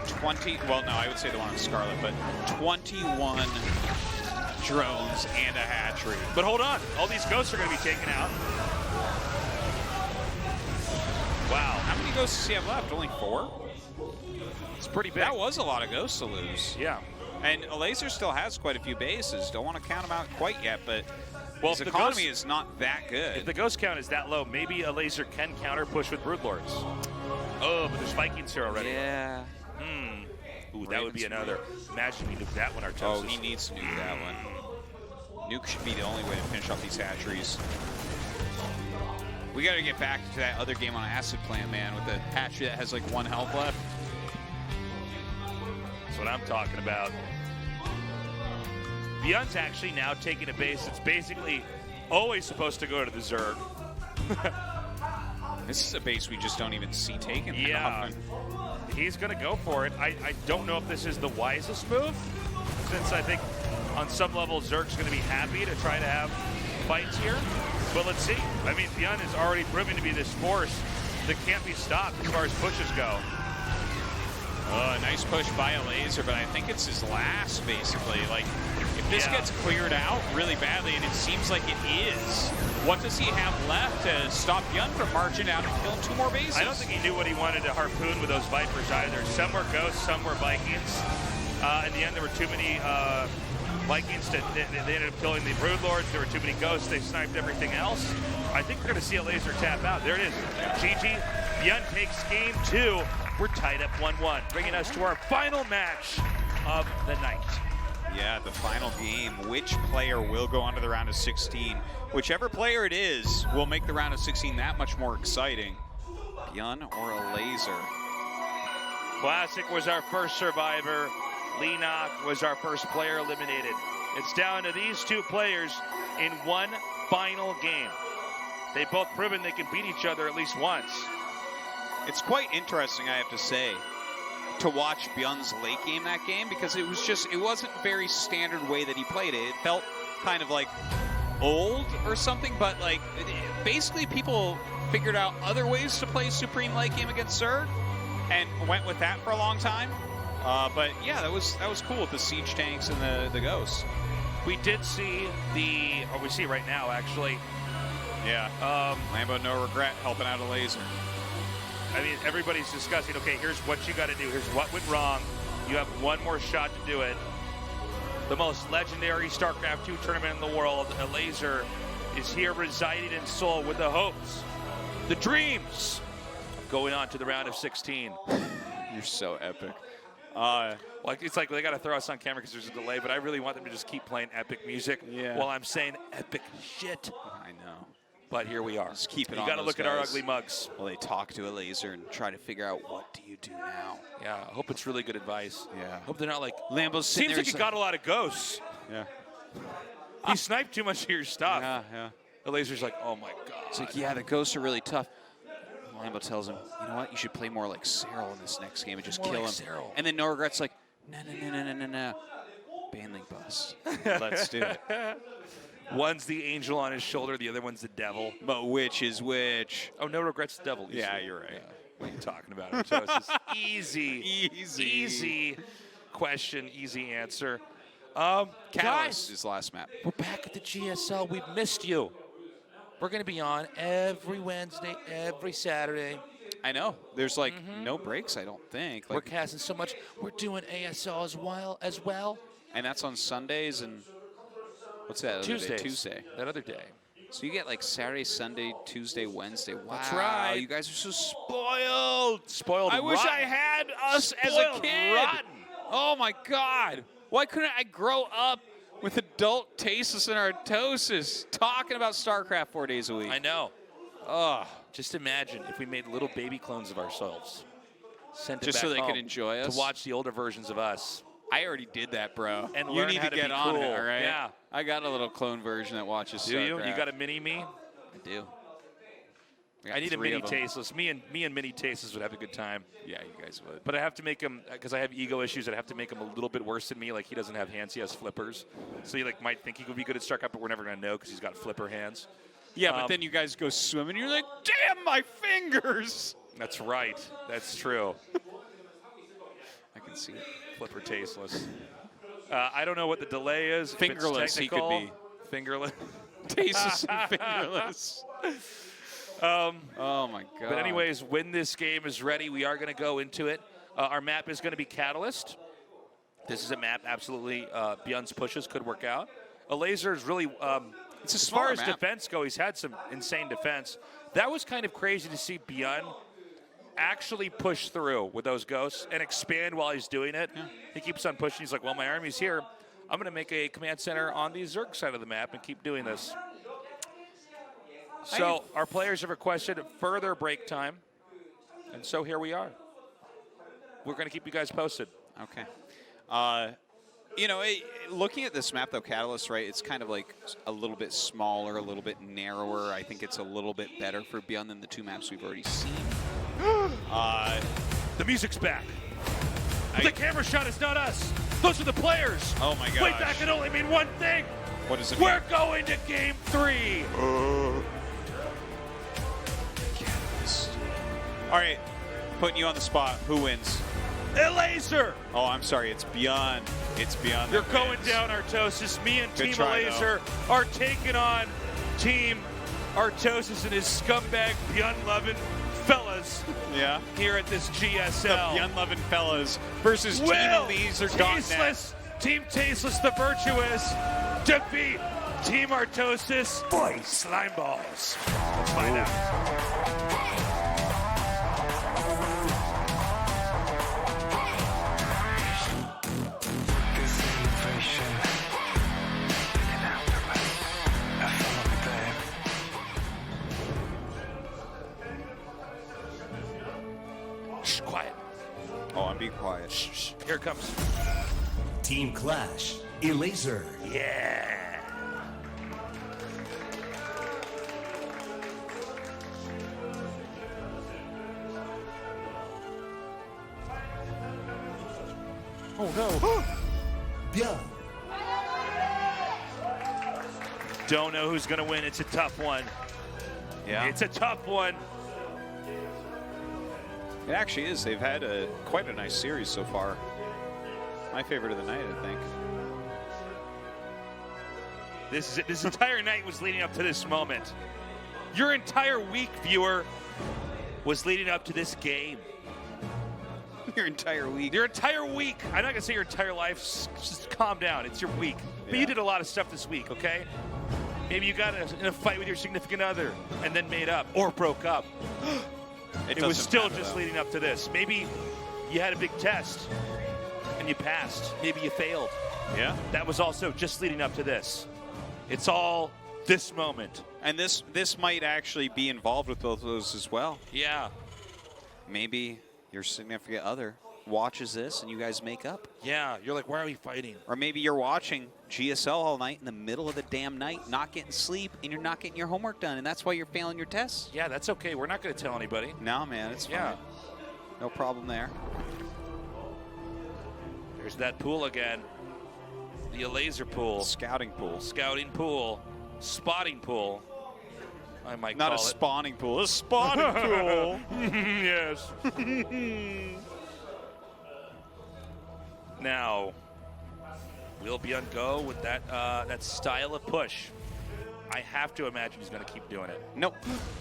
20, well no, I would say the one on Scarlet, but 21 drones and a hatchery. But hold on, all these ghosts are going to be taken out. Wow. How many ghosts does he have left? Only 4? It's pretty big. That was a lot of ghosts to lose. Yeah. And Elazer still has quite a few bases. Don't want to count them out quite yet, but well, his economy is not that good. If the ghost count is that low, maybe Elazer can counter push with Broodlords. Oh, but there's Vikings here already. Yeah. Ooh, that would be another. Imagine if we nuke that one, Artosis. Oh, he needs to nuke that one. Nuke should be the only way to finish off these hatcheries. We got to get back to that other game on Acid Plant, man, with the hatchery that has like 1 health left. That's what I'm talking about. ByuN's actually now taking a base that's basically always supposed to go to the Zerg. This is a base we just don't even see taken. Yeah, he's going to go for it. I don't know if this is the wisest move, since I think on some level Zerg's going to be happy to try to have fights here. But let's see. I mean, ByuN is already proven to be this force that can't be stopped as far as pushes go. Nice push by Elazer, but I think it's his last, basically. Like, if this gets cleared out really badly, and it seems like it is, what does he have left to stop ByuN from marching out and killing 2 more bases? I don't think he knew what he wanted to harpoon with those Vipers either. Some were Ghosts, some were Vikings. In the end, there were too many Vikings. They ended up killing the Broodlords. There were too many Ghosts. They sniped everything else. I think we're going to see Elazer tap out. There it is. GG. ByuN takes game 2. We're tied up 1-1, bringing us to our final match of the night. Yeah, the final game. Which player will go on to the round of 16? Whichever player it is will make the round of 16 that much more exciting. ByuN or Elazer? Classic was our first survivor. Leenock was our first player eliminated. It's down to these 2 players in one final game. They've both proven they can beat each other at least once. It's quite interesting, I have to say, to watch ByuN's late game that game, because it wasn't very standard way that he played it. It felt kind of like old or something, but like basically people figured out other ways to play Supreme late game against Zerg and went with that for a long time. But yeah, that was cool with the siege tanks and the ghosts. We did see we see right now actually. Yeah. Lambo No Regret helping out Elazer. I mean, everybody's discussing, okay, here's what you got to do. Here's what went wrong. You have one more shot to do it. The most legendary StarCraft 2 tournament in the world, Elazer, is here residing in Seoul with the hopes, the dreams, of going on to the round of 16. You're so epic. It's like they got to throw us on camera because there's a delay, but I really want them to just keep playing epic music while I'm saying epic shit. I know. But here we are. Just keep it you on got to those look at our guys. ugly mugs. Well, they talk to Elazer and try to figure out what do you do now. Yeah, I hope it's really good advice. Yeah. Hope they're not like, Lambo's sitting seems there, like you got a lot of ghosts. Yeah. He sniped too much of your stuff. Yeah. Elazer's like, oh my God. It's like, yeah, the ghosts are really tough. Lambo tells him, you know what, you should play more like Cyril in this next game and just kill him. Cyril. And then No Regret's like, no. Banling bust. Let's do it. One's the angel on his shoulder, the other one's the devil. But which is which? Oh, No Regrets the devil. Yeah, you're right. Yeah. What are you talking about? It's just easy question, easy answer. Catalyst Guys, is last map. we're back at the GSL. We've missed you. We're going to be on every Wednesday, every Saturday. I know. There's like no breaks, I don't think. We're Like, casting so much. We're doing ASL as well. and that's on Sundays and what's that other Tuesdays. day? Tuesday. That other day. So you get like Saturday, Sunday, Tuesday, Wednesday. Wow. That's right. You guys are so spoiled. Spoiled I wish rotten. I had us as a Spoiled kid. rotten. Oh my God. Why couldn't I grow up with adult tasteless and artosis talking about StarCraft 4 days a week? I know. Ugh. Just imagine if we made little baby clones of ourselves. Sent it Just back so they could home enjoy us? to watch the older versions of us. I already did that, bro. And you learn need how to to get be on cool. it, all right? Yeah. I got a little clone version that watches Do you? StarCraft. You got a mini me? I do. I need a 3 mini of them. tasteless. Me and mini tasteless would have a good time. Yeah, you guys would. But I have to make him, because I have ego issues, I'd have to make him a little bit worse than me. Like, he doesn't have hands, he has flippers. So he like might think he could be good at StarCraft, but we're never going to know because he's got flipper hands. Yeah, but then you guys go swimming, you're like, damn, my fingers! That's right. That's true. I can see it. Flipper tasteless. I don't know what the delay is. If it's Fingerless, he could technical. be. Fingerless. Tasteless and fingerless. Oh my God. But anyways, when this game is ready, we are going to go into it. Our map is going to be Catalyst. This is a map absolutely ByuN's pushes could work out. Elazer is really, It's a as far smaller as map. defense go, he's had some insane defense. That was kind of crazy to see ByuN actually push through with those ghosts and expand while he's doing it. Yeah. He keeps on pushing. He's like, well, my army's here. I'm going to make a command center on the Zerg side of the map and keep doing this. So our players have requested further break time, and so here we are. We're going to keep you guys posted. Okay. You know, looking at this map, though, Catalyst, right, it's kind of like a little bit smaller, a little bit narrower. I think it's a little bit better for ByuN than the 2 maps we've already seen. The music's back. The camera shot is not us. Those are the players. Oh, my gosh. Wait, that can only mean one thing. What does it We're mean? going to game 3. All right, putting you on the spot. Who wins? Elazer. Oh, I'm sorry. It's ByuN. It's ByuN. You're going down, Artosis. Me and Good Team try, Elazer are taking on Team Artosis and his scumbag ByuN-loving fellas Yeah. here at this The GSL. ByuN-loving fellas versus Team Will Elazer.net. Tasteless, Team Tasteless the Virtuous defeat Team Artosis Slime Balls. Let's find out. Shh, quiet. Oh, I'm being quiet. Shh, here it comes. Team Clash. Elazer. Yeah. Oh no. ByuN. Don't know who's gonna win. It's a tough one. Yeah. It's a tough one. It actually is. They've had quite a nice series so far. My favorite of the night, I think. This is it. This entire night was leading up to this moment. Your entire week, viewer, was leading up to this game. Your entire week. Your entire week. I'm not gonna say your entire life. Just calm down. It's your week. But Yeah. you did a lot of stuff this week, okay? Maybe you got in a fight with your significant other and then made up or broke up. It was doesn't still matter, just though. leading up to this. Maybe you had a big test and you passed. Maybe you failed. Yeah. That was also just leading up to this. It's all this moment. And this might actually be involved with both of those as well. Yeah. Maybe your significant other watches this and you guys make up. Yeah. You're like, why are we fighting? Or maybe you're watching GSL all night in the middle of the damn night, not getting sleep, and you're not getting your homework done, and that's why you're failing your tests. Yeah, that's okay. We're not going to tell anybody. No, man, it's fine. Yeah. No problem there. There's that pool again. The Elazer pool. Scouting pool. Scouting pool. Spotting pool. I might Not a call it. spawning pool, a spawning pool. Yes. Now, will ByuN go with that that style of push? I have to imagine he's going to keep doing it. Nope.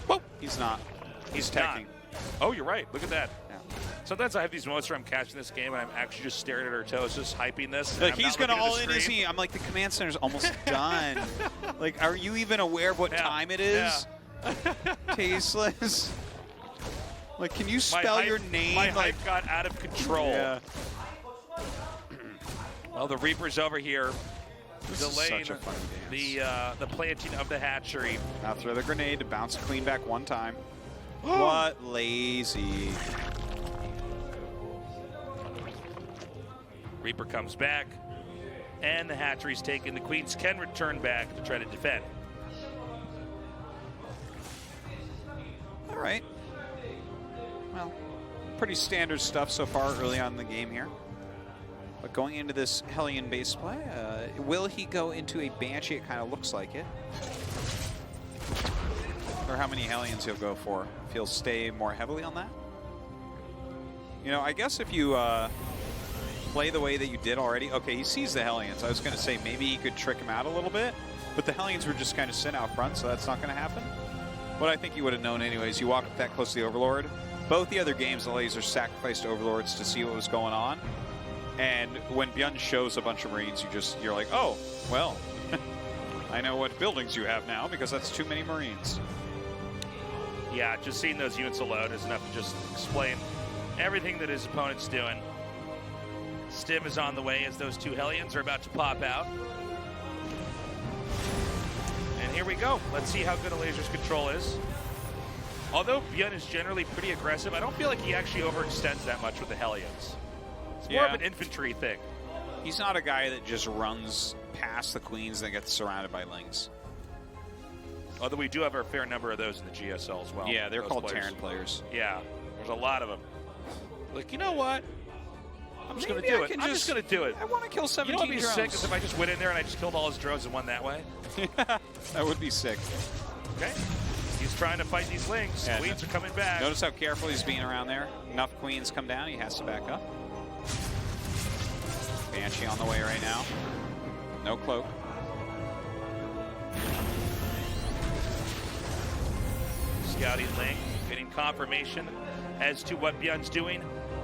Whoa. He's not. He's not. teching. Oh, you're right. Look at that. Yeah. Sometimes I have these moments where I'm catching this game and I'm actually just staring at our toes, just hyping this. and Like, I'm he's not going to looking at all the in, is screen. he? I'm like, the command center's almost done. Like, are you even aware of what Yeah. time it is? Tasteless. Like, can you spell your name? My like, hype got out of control. yeah. Well, the Reaper's over here, This is delaying such a fun dance. the planting of the hatchery. Now throw the grenade to bounce clean back one time. What lazy. Reaper comes back, and the hatchery's taken. The Queens can return back to try to defend. All right. Well, pretty standard stuff so far early on in the game here. But going into this Hellion base play, will he go into a Banshee? It kind of looks like it. Or how many Hellions he'll go for. If he'll stay more heavily on that. You know, I guess if you play the way that you did already. Okay, he sees the Hellions. I was going to say maybe he could trick him out a little bit. But the Hellions were just kind of sent out front, so that's not going to happen. What I think you would have known anyways, you walk up that close to the Overlord. Both the other games, the Elazer sacrificed Overlords to see what was going on. And when ByuN shows a bunch of Marines, you're like, oh, well, I know what buildings you have now because that's too many Marines. Yeah, just seeing those units alone is enough to just explain everything that his opponent's doing. Stim is on the way as those 2 Hellions are about to pop out. And here we go. Let's see how good Elazer's control is. Although ByuN is generally pretty aggressive, I don't feel like he actually overextends that much with the Hellions. It's more of an infantry thing. He's not a guy that just runs past the queens and gets surrounded by lings. Although we do have a fair number of those in the GSL as well. Yeah, they're called players. Terran players. Yeah, there's a lot of them. Like, you know what? I'm just going to do it. I'm just going to do it. I want to kill 17 drones. You know what would be drones. sick is if I just went in there and I just killed all his drones and won that way. That would be sick. Okay. He's trying to fight these lings. Yeah, Queens are coming back. Notice how careful he's being around there. Enough queens come down, he has to back up. Banshee on the way right now. No cloak. Scouting Ling, getting confirmation as to what ByuN's doing.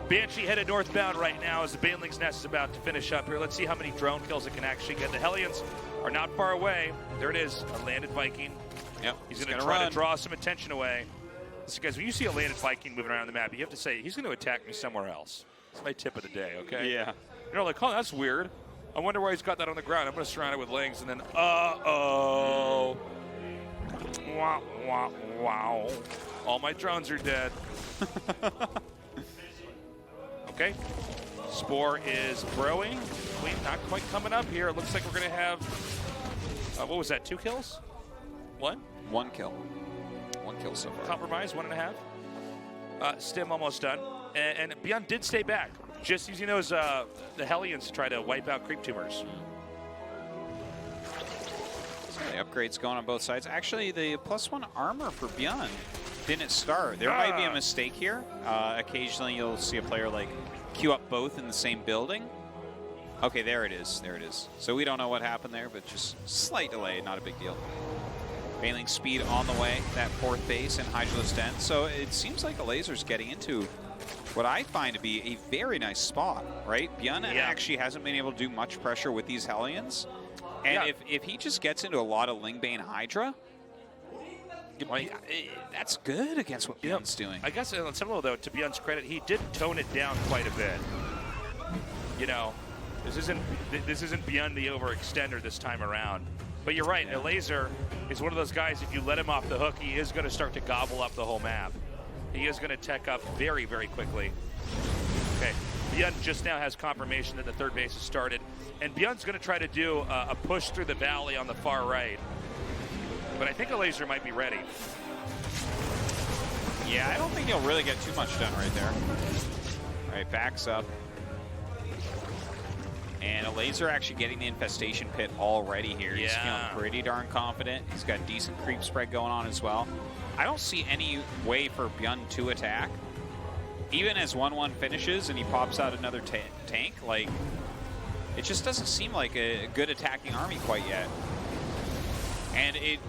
Banshee headed northbound right now as the Baneling's Nest is about to finish up here. Let's see how many drone kills it can actually get. The Hellions are not far away. There it is, a landed Viking. Yep, He's going to try to draw some attention away. Listen, guys, when you see a landed Viking moving around the map, you have to say, he's going to attack me somewhere else. That's my tip of the day, okay? Yeah. You know, like, oh, that's weird. I wonder why he's got that on the ground. I'm going to surround it with lings, and then, uh-oh. Wow, wow, wow. All my drones are dead. Okay. Spore is growing. Queen not quite coming up here. It looks like we're going to have, what was that, 2 kills? 1? 1 kill. 1 kill so far. Compromise, 1.5. Stim almost done. And ByuN did stay back. Just using those, the Hellions to try to wipe out creep tumors. The upgrades going on both sides. Actually, the +1 armor for ByuN didn't start. There might be a mistake here. Occasionally, you'll see a player like queue up both in the same building. Okay, there it is. There it is. So we don't know what happened there, but just slight delay, not a big deal. Bailing speed on the way, that 4th base and Hydralisk Den. So it seems like Elazer's getting into what I find to be a very nice spot, right? ByuN actually hasn't been able to do much pressure with these Hellions. And if he just gets into a lot of Lingbane Hydra, that's good against what ByuN's doing. I guess on some level, though, to ByuN's credit, he did tone it down quite a bit. You know, this isn't ByuN the overextender this time around. But you're right, Elazer is one of those guys, if you let him off the hook, he is going to start to gobble up the whole map. He is going to tech up very, very quickly. Okay, ByuN just now has confirmation that the 3rd base has started. And ByuN's going to try to do a push through the valley on the far right. But I think Elazer might be ready. Yeah, I don't think he'll really get too much done right there. All right, backs up. And Elazer actually getting the infestation pit already here. He's feeling pretty darn confident. He's got decent creep spread going on as well. I don't see any way for ByuN to attack. Even as 1-1 finishes and he pops out another tank, like, it just doesn't seem like a good attacking army quite yet. And it,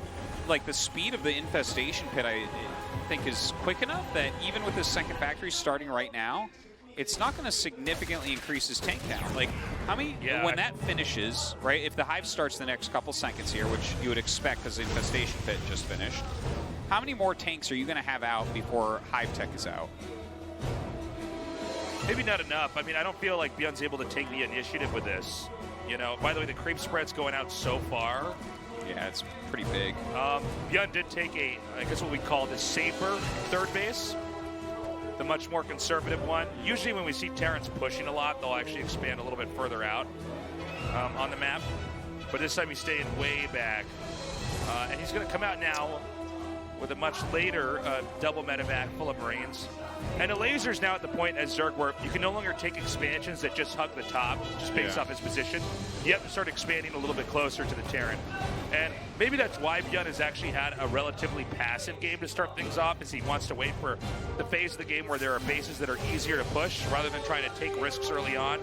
like, the speed of the infestation pit, I think, is quick enough that even with the 2nd factory starting right now, it's not going to significantly increase his tank count. Like, how many, when that finishes, right, if the hive starts the next couple seconds here, which you would expect because the infestation pit just finished, how many more tanks are you going to have out before hive tech is out? Maybe not enough. I mean, I don't feel like ByuN's able to take the initiative with this. You know, by the way, the creep spread's going out so far. Yeah, it's pretty big. ByuN did take I guess what we call the safer 3rd base. The much more conservative one. Usually when we see Terrans pushing a lot, they'll actually expand a little bit further out on the map. But this time he's staying way back. And he's going to come out now with a much later double medevac full of Marines. And Elazer's now at the point as Zerg where you can no longer take expansions that just hug the top, just based off his position. You have to start expanding a little bit closer to the Terran. And maybe that's why ByuN has actually had a relatively passive game to start things off, is he wants to wait for the phase of the game where there are bases that are easier to push rather than trying to take risks early on,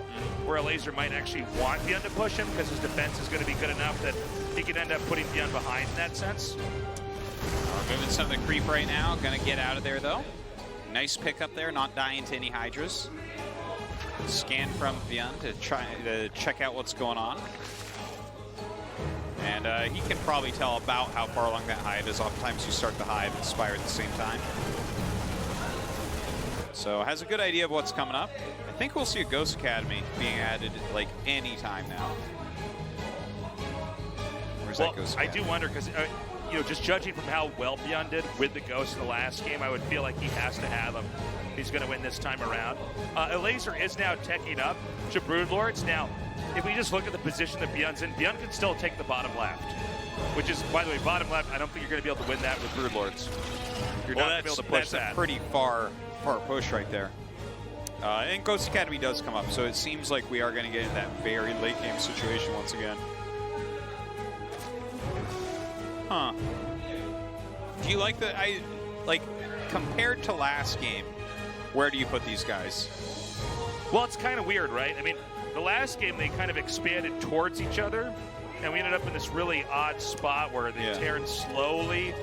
where Elazer might actually want ByuN to push him because his defense is going to be good enough that he can end up putting ByuN behind in that sense. Moving some of the creep right now. Going to get out of there, though. Nice pickup there, not dying to any Hydras. Scan from ByuN to try to check out what's going on. And he can probably tell about how far along that hive is. Oftentimes you start the hive and Spire at the same time. So has a good idea of what's coming up. I think we'll see a Ghost Academy being added like any time now. Where's that Ghost Academy? I do wonder because, you know, just judging from how well ByuN did with the Ghost in the last game, I would feel like he has to have him. He's going to win this time around. Elazer is now teching up to Broodlords. Now, if we just look at the position that ByuN's in, ByuN can still take the bottom left, which is, by the way, bottom left, I don't think you're going to be able to win that with Broodlords. You're not going to be able to push that. That's a pretty far push right there. And Ghost Academy does come up, so it seems like we are going to get in that very late game situation once again. Huh. Do you like compared to last game, where do you put these guys? Well, it's kind of weird, right? I mean, the last game they kind of expanded towards each other, and we ended up in this really odd spot where the Terran slowly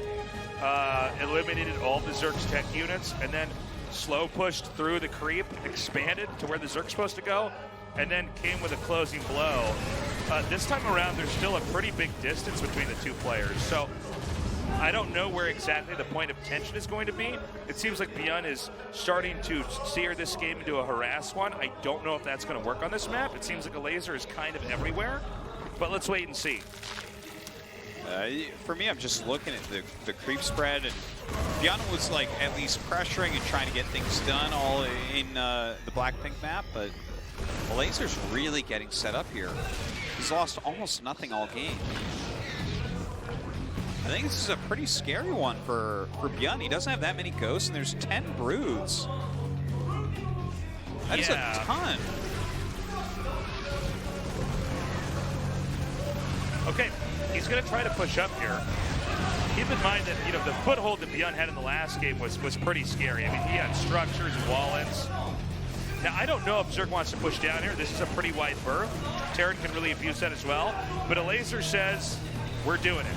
eliminated all the Zerg's tech units, and then slow pushed through the creep, expanded to where the Zerg's supposed to go, and then came with a closing blow. This time around, there's still a pretty big distance between the two players, so I don't know where exactly the point of tension is going to be. It seems like ByuN is starting to steer this game into a harass one. I don't know if that's going to work on this map. It seems like Elazer is kind of everywhere, but let's wait and see. For me, I'm just looking at the creep spread, and ByuN was like at least pressuring and trying to get things done all in the Blackpink map, but Elazer's really getting set up here. He's lost almost nothing all game. I think this is a pretty scary one for ByuN. He doesn't have that many ghosts, and there's 10 broods. That is a ton. Okay, he's going to try to push up here. Keep in mind that, you know, the foothold that ByuN had in the last game was pretty scary. I mean, he had structures, wall-ins. Now, I don't know if Zerg wants to push down here. This is a pretty wide berth. Terran can really abuse that as well. But Elazer says, we're doing it.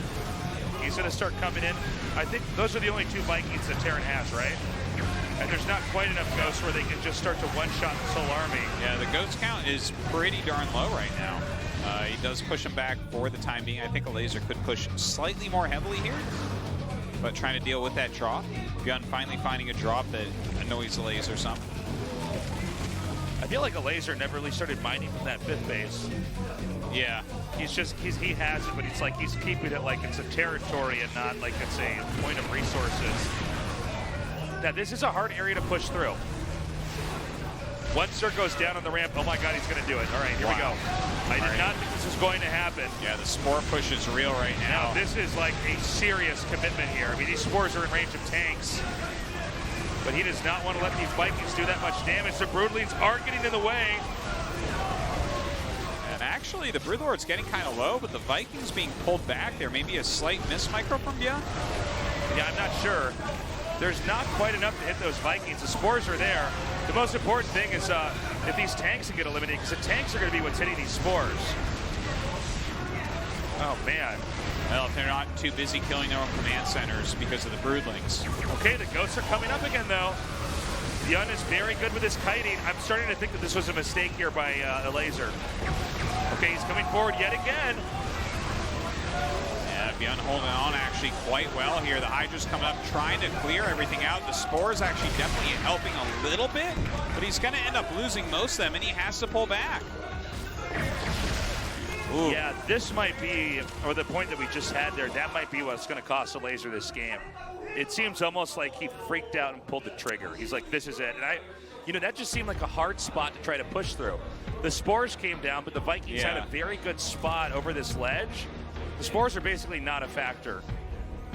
He's going to start coming in. I think those are the only two Vikings that Terran has, right? And there's not quite enough ghosts where they can just start to one-shot the Soul Army. Yeah, the ghost count is pretty darn low right now. He does push him back for the time being. I think Elazer could push slightly more heavily here, but trying to deal with that drop. ByuN finally finding a drop that annoys Elazer some. I feel like Elazer never really started mining from that 5th base. Yeah. He has it, but it's like he's keeping it like it's a territory and not like it's a point of resources. Now, this is a hard area to push through. Once Zerg goes down on the ramp, oh my god, he's going to do it. All right, here we go. I did not think this was going to happen. Yeah, the spore push is real right now. Now, this is like a serious commitment here. I mean, these spores are in range of tanks. But he does not want to let these Vikings do that much damage. The Broodlings are getting in the way. And actually, the Broodlord's getting kind of low, but the Vikings being pulled back. There may be a slight miss micro from ByuN. Yeah, I'm not sure. There's not quite enough to hit those Vikings. The spores are there. The most important thing is if these tanks can get eliminated, because the tanks are going to be what's hitting these spores. Oh, man. Well, if they're not too busy killing their own command centers because of the Broodlings. Okay, the ghosts are coming up again, though. ByuN is very good with his kiting. I'm starting to think that this was a mistake here by Elazer. Okay, he's coming forward yet again. Yeah, ByuN holding on actually quite well here. The Hydra's coming up, trying to clear everything out. The Spore's actually definitely helping a little bit, but he's going to end up losing most of them, and he has to pull back. Ooh. Yeah, this might be, or the point that we just had there, that might be what's going to cost Elazer this game. It seems almost like he freaked out and pulled the trigger. He's like, this is it. And that just seemed like a hard spot to try to push through. The Spores came down, but the Vikings had a very good spot over this ledge. The Spores are basically not a factor.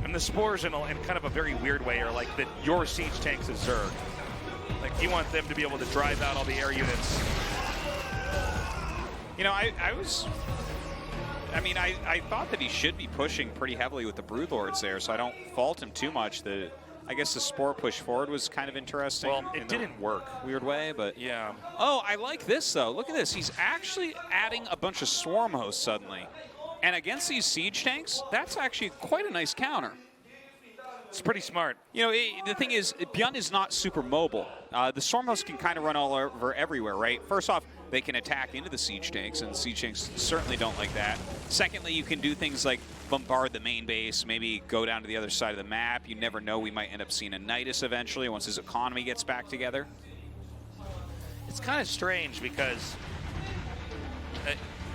And the Spores, in kind of a very weird way, are like your siege tanks is Zerg. Like, you want them to be able to drive out all the air units. You know, I thought that he should be pushing pretty heavily with the Broodlords there, so I don't fault him too much. I guess the Spore push forward was kind of interesting. Well, it didn't work. Weird way, but yeah. Oh, I like this, though. Look at this. He's actually adding a bunch of Swarm hosts suddenly. And against these siege tanks, that's actually quite a nice counter. It's pretty smart. You know, the thing is, ByuN is not super mobile. The Swarm host can kind of run all over everywhere, right? First off, they can attack into the siege tanks, and the siege tanks certainly don't like that. Secondly, you can do things like bombard the main base, maybe go down to the other side of the map. You never know, we might end up seeing a Nidus eventually once his economy gets back together. It's kind of strange because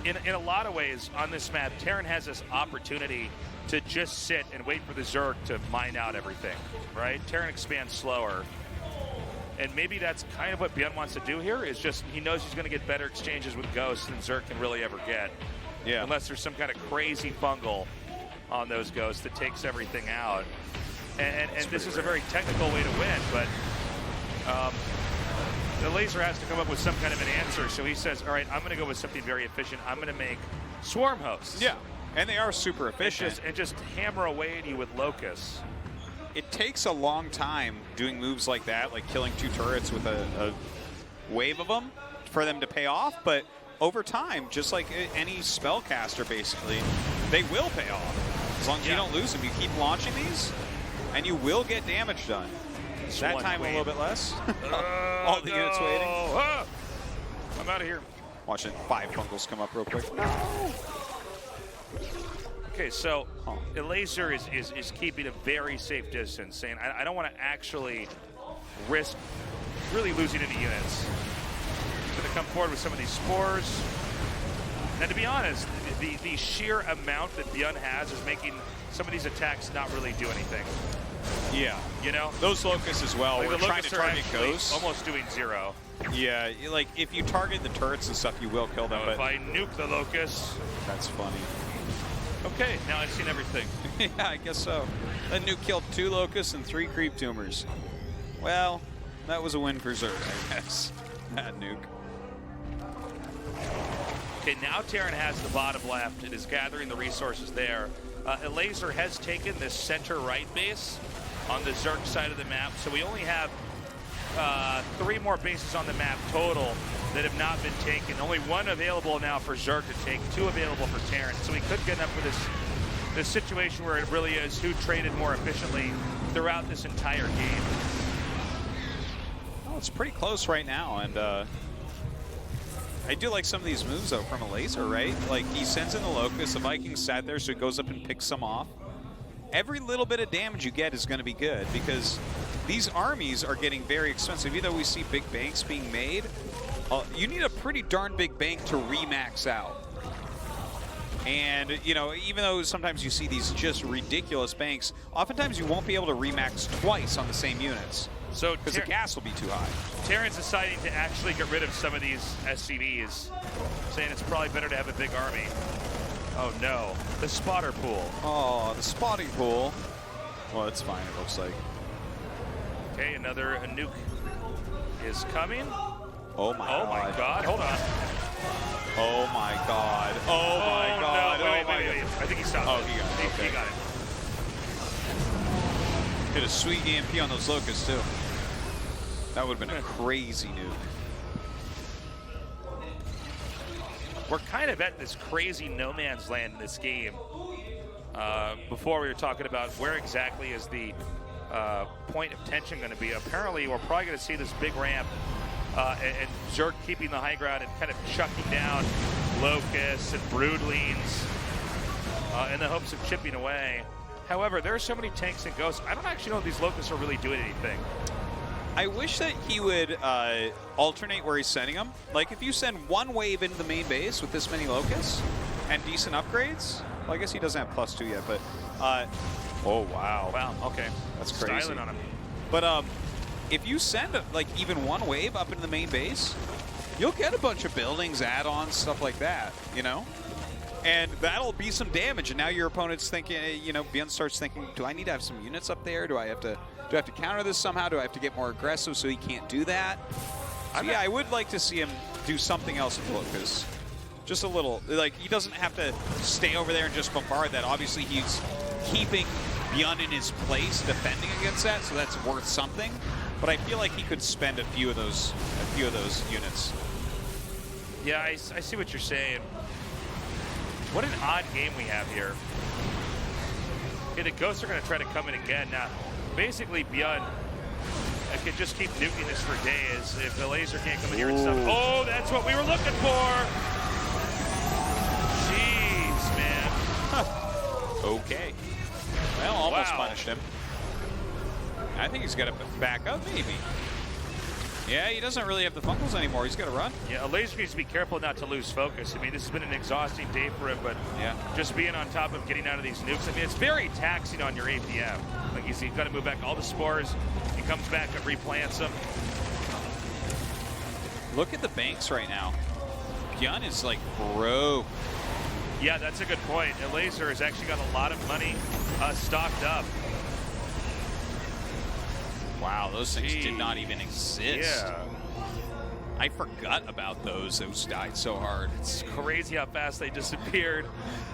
in a lot of ways on this map, Terran has this opportunity to just sit and wait for the Zerg to mine out everything, right? Terran expands slower. And maybe that's kind of what ByuN wants to do here, is just he knows he's going to get better exchanges with Ghosts than Zerg can really ever get. Yeah. Unless there's some kind of crazy fungal on those Ghosts that takes everything out. And this is a very technical way to win, but the Elazer has to come up with some kind of an answer. So he says, all right, I'm going to go with something very efficient. I'm going to make swarm hosts. Yeah, and they are super efficient. And just hammer away at you with locusts. It takes a long time doing moves like that, like killing 2 turrets with a wave of them, for them to pay off. But over time, just like any spellcaster, basically, they will pay off. As long as you don't lose them, you keep launching these, and you will get damage done. That time a little bit less. All the units waiting. I'm out of here. Watching 5 fungals come up real quick. Okay, so Elazer is keeping a very safe distance, saying I don't want to actually risk really losing any units. He's going to come forward with some of these spores. And to be honest, the sheer amount that ByuN has is making some of these attacks not really do anything. Yeah. You know? Those locusts as well. Like We're the trying to target ghosts. Almost doing 0. Yeah, like if you target the turrets and stuff, you will kill them. If I nuke the locusts. That's funny. Okay, now I've seen everything. Yeah, I guess so. That nuke killed 2 locusts and 3 creep tumors. Well, that was a win for Zerg, I guess. That nuke. Okay, now Terran has the bottom left and is gathering the resources there. Elazer has taken this center right base on the Zerg side of the map, so we only have 3 more bases on the map total that have not been taken. Only 1 available now for Zerg to take, 2 available for Terran. So we could get up with this situation where it really is who traded more efficiently throughout this entire game. Well, it's pretty close right now, and I do like some of these moves, though, from Elazer, right? Like, he sends in the Locust, the Vikings sat there, so he goes up and picks some off. Every little bit of damage you get is going to be good, because these armies are getting very expensive. Even though we see big banks being made, you need a pretty darn big bank to remax out. And, you know, even though sometimes you see these just ridiculous banks, oftentimes you won't be able to remax twice on the same units. So because the gas will be too high. Terran's deciding to actually get rid of some of these SCVs, saying it's probably better to have a big army. Oh no, the spotter pool. Oh, the spotting pool. Well, it's fine, it looks like. Okay, another nuke is coming. Oh my god. Oh my god, hold on. Oh my god. Oh my god. No, wait. I think he stopped. Oh, he got it. Okay. He got it. Did a sweet EMP on those locusts too. That would have been a crazy nuke. We're kind of at this crazy no man's land in this game. Before we were talking about where exactly is the point of tension going to be. Apparently, we're probably going to see this big ramp and Zerg keeping the high ground and kind of chucking down locusts and broodlings in the hopes of chipping away. However, there are so many tanks and ghosts. I don't actually know if these locusts are really doing anything. I wish that he would alternate where he's sending them. Like, if you send 1 wave into the main base with this many locusts and decent upgrades, well, I guess he doesn't have +2 yet, but oh wow. Wow, okay. That's crazy. Styling on him. But if you send like even 1 wave up into the main base, you'll get a bunch of buildings, add-ons, stuff like that, you know? And that'll be some damage, and now your opponent's thinking, you know, ByuN starts thinking, do I need to have some units up there? Do I have to counter this somehow? Do I have to get more aggressive so he can't do that? So yeah, I would like to see him do something else with Locust. Just a little, like, he doesn't have to stay over there and just bombard that. Obviously, he's keeping ByuN in his place, defending against that, so that's worth something. But I feel like he could spend a few of those units. Yeah, I see what you're saying. What an odd game we have here. Okay, the Ghosts are going to try to come in again. Now, basically, ByuN, could just keep nuking this for days if the laser can't come in here and stuff. Oh, that's what we were looking for. Jeez, man. Okay. Well, almost punished him. I think he's got to back up, maybe. Yeah, he doesn't really have the fungals anymore. He's got to run. Yeah, Elazer needs to be careful not to lose focus. I mean, this has been an exhausting day for him, but just being on top of getting out of these nukes, I mean, it's very taxing on your APM. Like you see, you've got to move back all the spores. He comes back and replants them. Look at the banks right now. ByuN is like broke. Yeah, that's a good point. Elazer has actually got a lot of money stocked up. Wow, those things did not even exist. Yeah. I forgot about those. Those died so hard. It's crazy how fast they disappeared.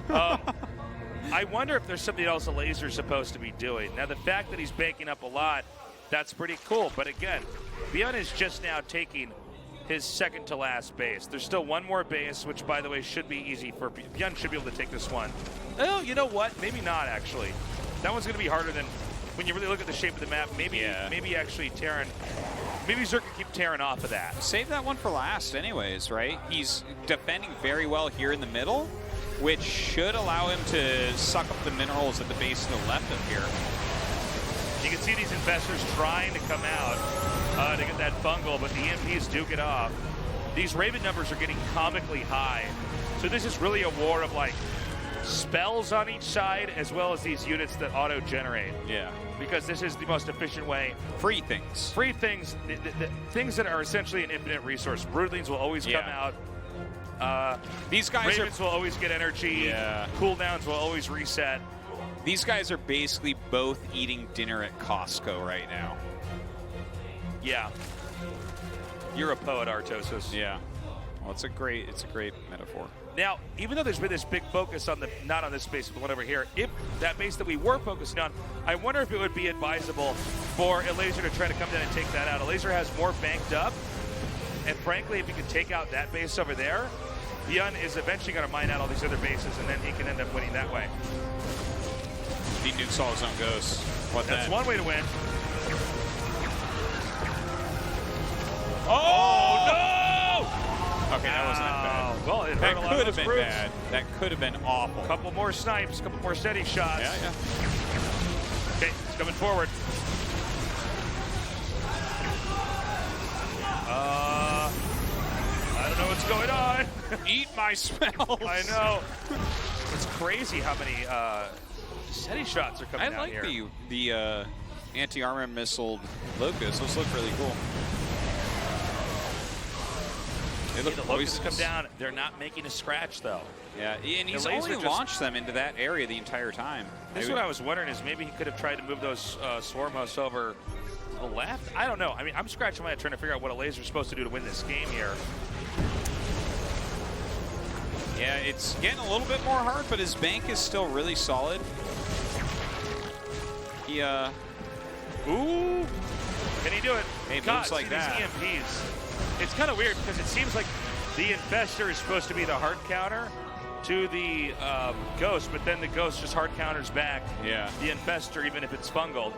I wonder if there's something else Elazer is supposed to be doing. Now, the fact that he's banking up a lot, that's pretty cool. But again, ByuN is just now taking his second to last base. There's still one more base, which, by the way, should be easy for ByuN. Should be able to take this one. Oh, you know what? Maybe not, actually. That one's going to be harder than when you really look at the shape of the map. Maybe actually Terran, maybe Zerk can keep Terran off of that. Save that one for last anyways, right? He's defending very well here in the middle, which should allow him to suck up the minerals at the base to the left of here. You can see these investors trying to come out to get that fungal, but the EMPs do get off. These Raven numbers are getting comically high. So this is really a war of like spells on each side as well as these units that auto-generate. Yeah. Because this is the most efficient way. Free things. Free things, the things that are essentially an infinite resource. Broodlings will always come out. These guys Ravens will always get energy. Yeah. Cooldowns will always reset. These guys are basically both eating dinner at Costco right now. Yeah. You're a poet, Artosis. Yeah. Well, it's a great metaphor. Now, even though there's been this big focus on not on this base, but one over here, if that base that we were focusing on, I wonder if it would be advisable for Elazer to try to come down and take that out. Elazer has more banked up, and frankly, if he could take out that base over there, ByuN is eventually going to mine out all these other bases, and then he can end up winning that way. He nukes all his own ghosts. That's one way to win. Oh, no! Okay, that wasn't that bad. Well, it hurt That a lot could of have those been brutes. bad. That could have been awful. Couple more snipes, couple more steady shots. Yeah. Okay, he's coming forward. I don't know what's going on. Eat my smells. I know. It's crazy how many steady shots are coming out here. I like the anti-armor missile Locust. Those look really cool. They look the Locusts come down. They're not making a scratch, though. Yeah, and he's Elazer only just launched them into that area the entire time. This is what I was wondering, is maybe he could have tried to move those swarm hosts over to the left? I don't know. I mean, I'm scratching my head trying to figure out what Elazer's supposed to do to win this game here. Yeah, it's getting a little bit more hard, but his bank is still really solid. He, Ooh! Can he do it? It God, looks like see that. these EMPs. It's kind of weird because it seems like the Infestor is supposed to be the hard counter to the Ghost, but then the Ghost just hard counters back the Infestor, even if it's fungal.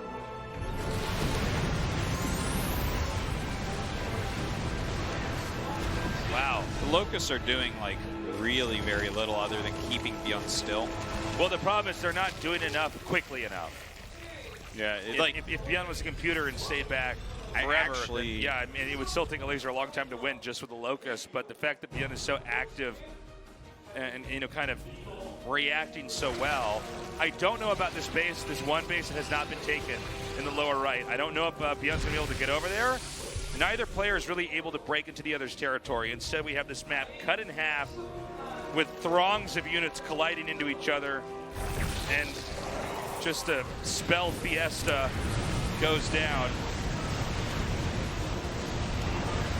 Wow. The Locusts are doing, like, really very little other than keeping ByuN still. Well, the problem is they're not doing enough quickly enough. Yeah, if ByuN was a computer and stayed back forever, then, I mean, it would still take Elazer a long time to win just with the Locust. But the fact that ByuN is so active and kind of reacting so well, I don't know about this base. This one base that has not been taken in the lower right. I don't know if ByuN's going to be able to get over there. Neither player is really able to break into the other's territory. Instead, we have this map cut in half with throngs of units colliding into each other, and just a spell fiesta goes down.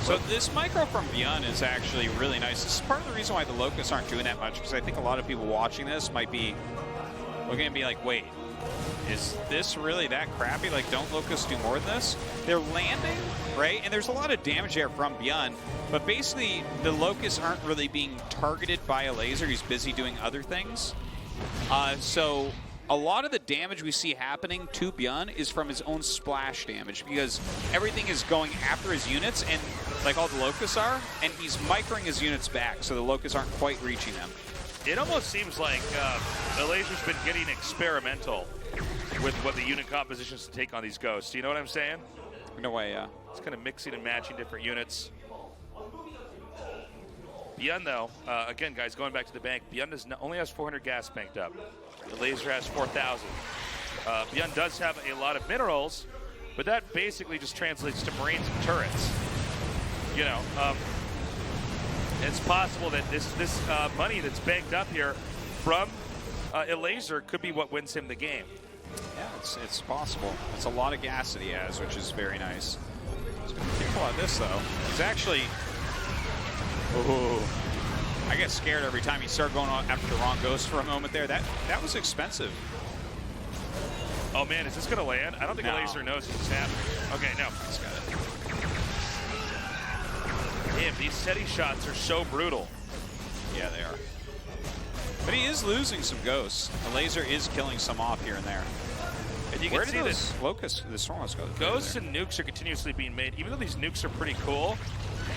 So this micro from ByuN is actually really nice. This is part of the reason why the Locusts aren't doing that much, because I think a lot of people watching this might be looking and be like, wait, is this really that crappy? Like, don't Locusts do more than this? They're landing, right? And there's a lot of damage there from ByuN, but basically the Locusts aren't really being targeted by Elazer. He's busy doing other things. So a lot of the damage we see happening to ByuN is from his own splash damage because everything is going after his units and like all the locusts are, and he's microing his units back so the locusts aren't quite reaching them. It almost seems like Elazer's been getting experimental with what the unit compositions to take on these ghosts. You know what I'm saying? In a way, yeah. It's kind of mixing and matching different units. ByuN, though, again, guys, going back to the bank, ByuN only has 400 gas banked up. Elazer has 4,000. ByuN does have a lot of minerals, but that basically just translates to marines and turrets. You know, it's possible that this money that's banked up here from Elazer could be what wins him the game. Yeah, it's possible. It's a lot of gas that he has, which is very nice. He's going to be careful on this, though. He's actually... Ooh. I get scared every time he started going on after the wrong ghost for a moment there. That was expensive. Oh, man, is this going to land? I don't think No. Elazer knows it's happening. Okay, no. He's got it. Damn, these SETI shots are so brutal. Yeah, they are. But he is losing some ghosts. Elazer is killing some off here and there. And you Where can did see those that locusts, the stormhosts go? ghosts and nukes are continuously being made. Even though these nukes are pretty cool,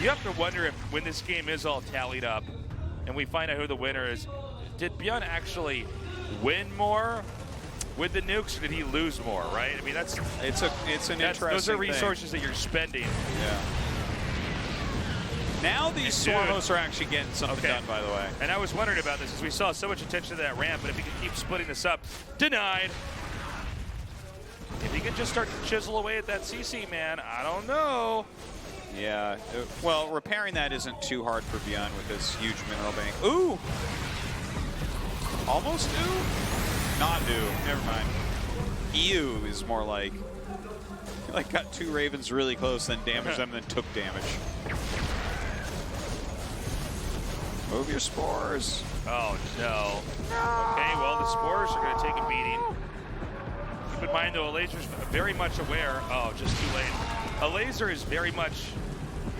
you have to wonder if when this game is all tallied up and we find out who the winner is, did ByuN actually win more with the nukes, or did he lose more, right? I mean, it's an interesting those are resources that you're spending. Yeah. Now these stormhosts are actually getting something done, by the way. And I was wondering about this because we saw so much attention to that ramp, but if he can keep splitting this up, denied. If he can just start to chisel away at that CC, man, I don't know. Yeah, well, repairing that isn't too hard for ByuN with this huge mineral bank. Ooh! Almost due? Not due. Never mind. Ew is more like got two ravens really close, then damaged them, then took damage. Move your spores. Oh, no. Okay, well, the spores are going to take a beating. Keep in mind, though, Elazer's very much aware. Oh, just too late. Elazer is very much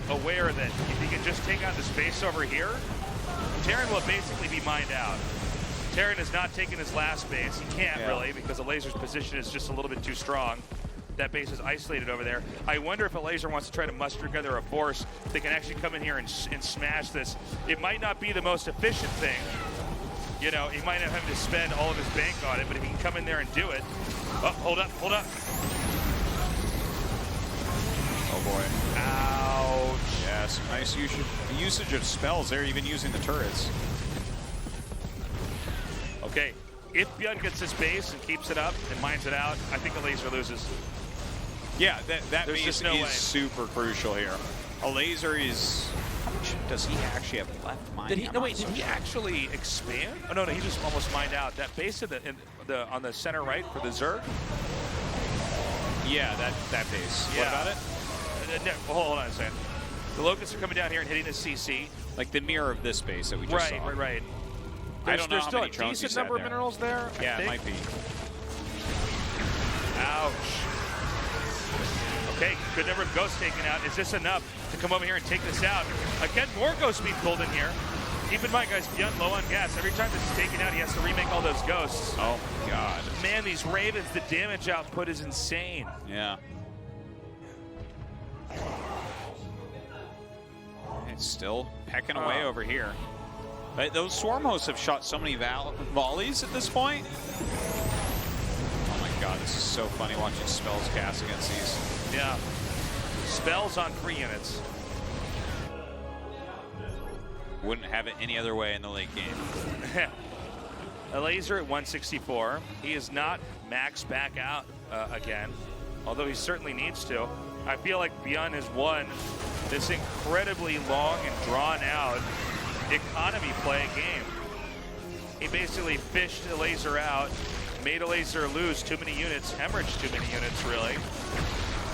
aware that if he can just take out the space over here, Terran will basically be mined out. Terran has not taken his last base. He can't really because Elazer's position is just a little bit too strong. That base is isolated over there. I wonder if Elazer wants to try to muster together a force that can actually come in here and smash this. It might not be the most efficient thing. You know, he might not have to spend all of his bank on it, but if he can come in there and do it. Oh, hold up, hold up. Oh boy. Ouch. Yeah, some nice usage of spells there, even using the turrets. Okay, if ByuN gets his base and keeps it up and mines it out, I think Elazer loses. Yeah, that There's base just no is way. super crucial here. Elazer is... How much does he actually have left mining? Did he? No, wait. Did he actually expand? Oh no, he just almost mined out that base on the center right for the Zerg. Yeah, that base. Yeah. What about it? No, hold on a second. The locusts are coming down here and hitting the CC. Like the mirror of this base that we just saw. Right. I don't know There's how still many a drones decent he's had number of there. minerals there. I Yeah, it think. might be. Ouch. Okay, good number of ghosts taken out. Is this enough to come over here and take this out? Again, more ghosts being pulled in here. Keep in mind, guys, ByuN low on gas. Every time this is taken out, he has to remake all those ghosts. Oh my god. Man, these ravens, the damage output is insane. Yeah. It's still pecking away over here. But those swarm hosts have shot so many volleys at this point. Oh my god, this is so funny watching spells cast against these. Yeah. Spells on 3 units. Wouldn't have it any other way in the late game. Elazer at 164. He is not maxed back out again, although he certainly needs to. I feel like ByuN has won this incredibly long and drawn-out economy play game. He basically fished Elazer out, made Elazer lose too many units, hemorrhaged too many units, really.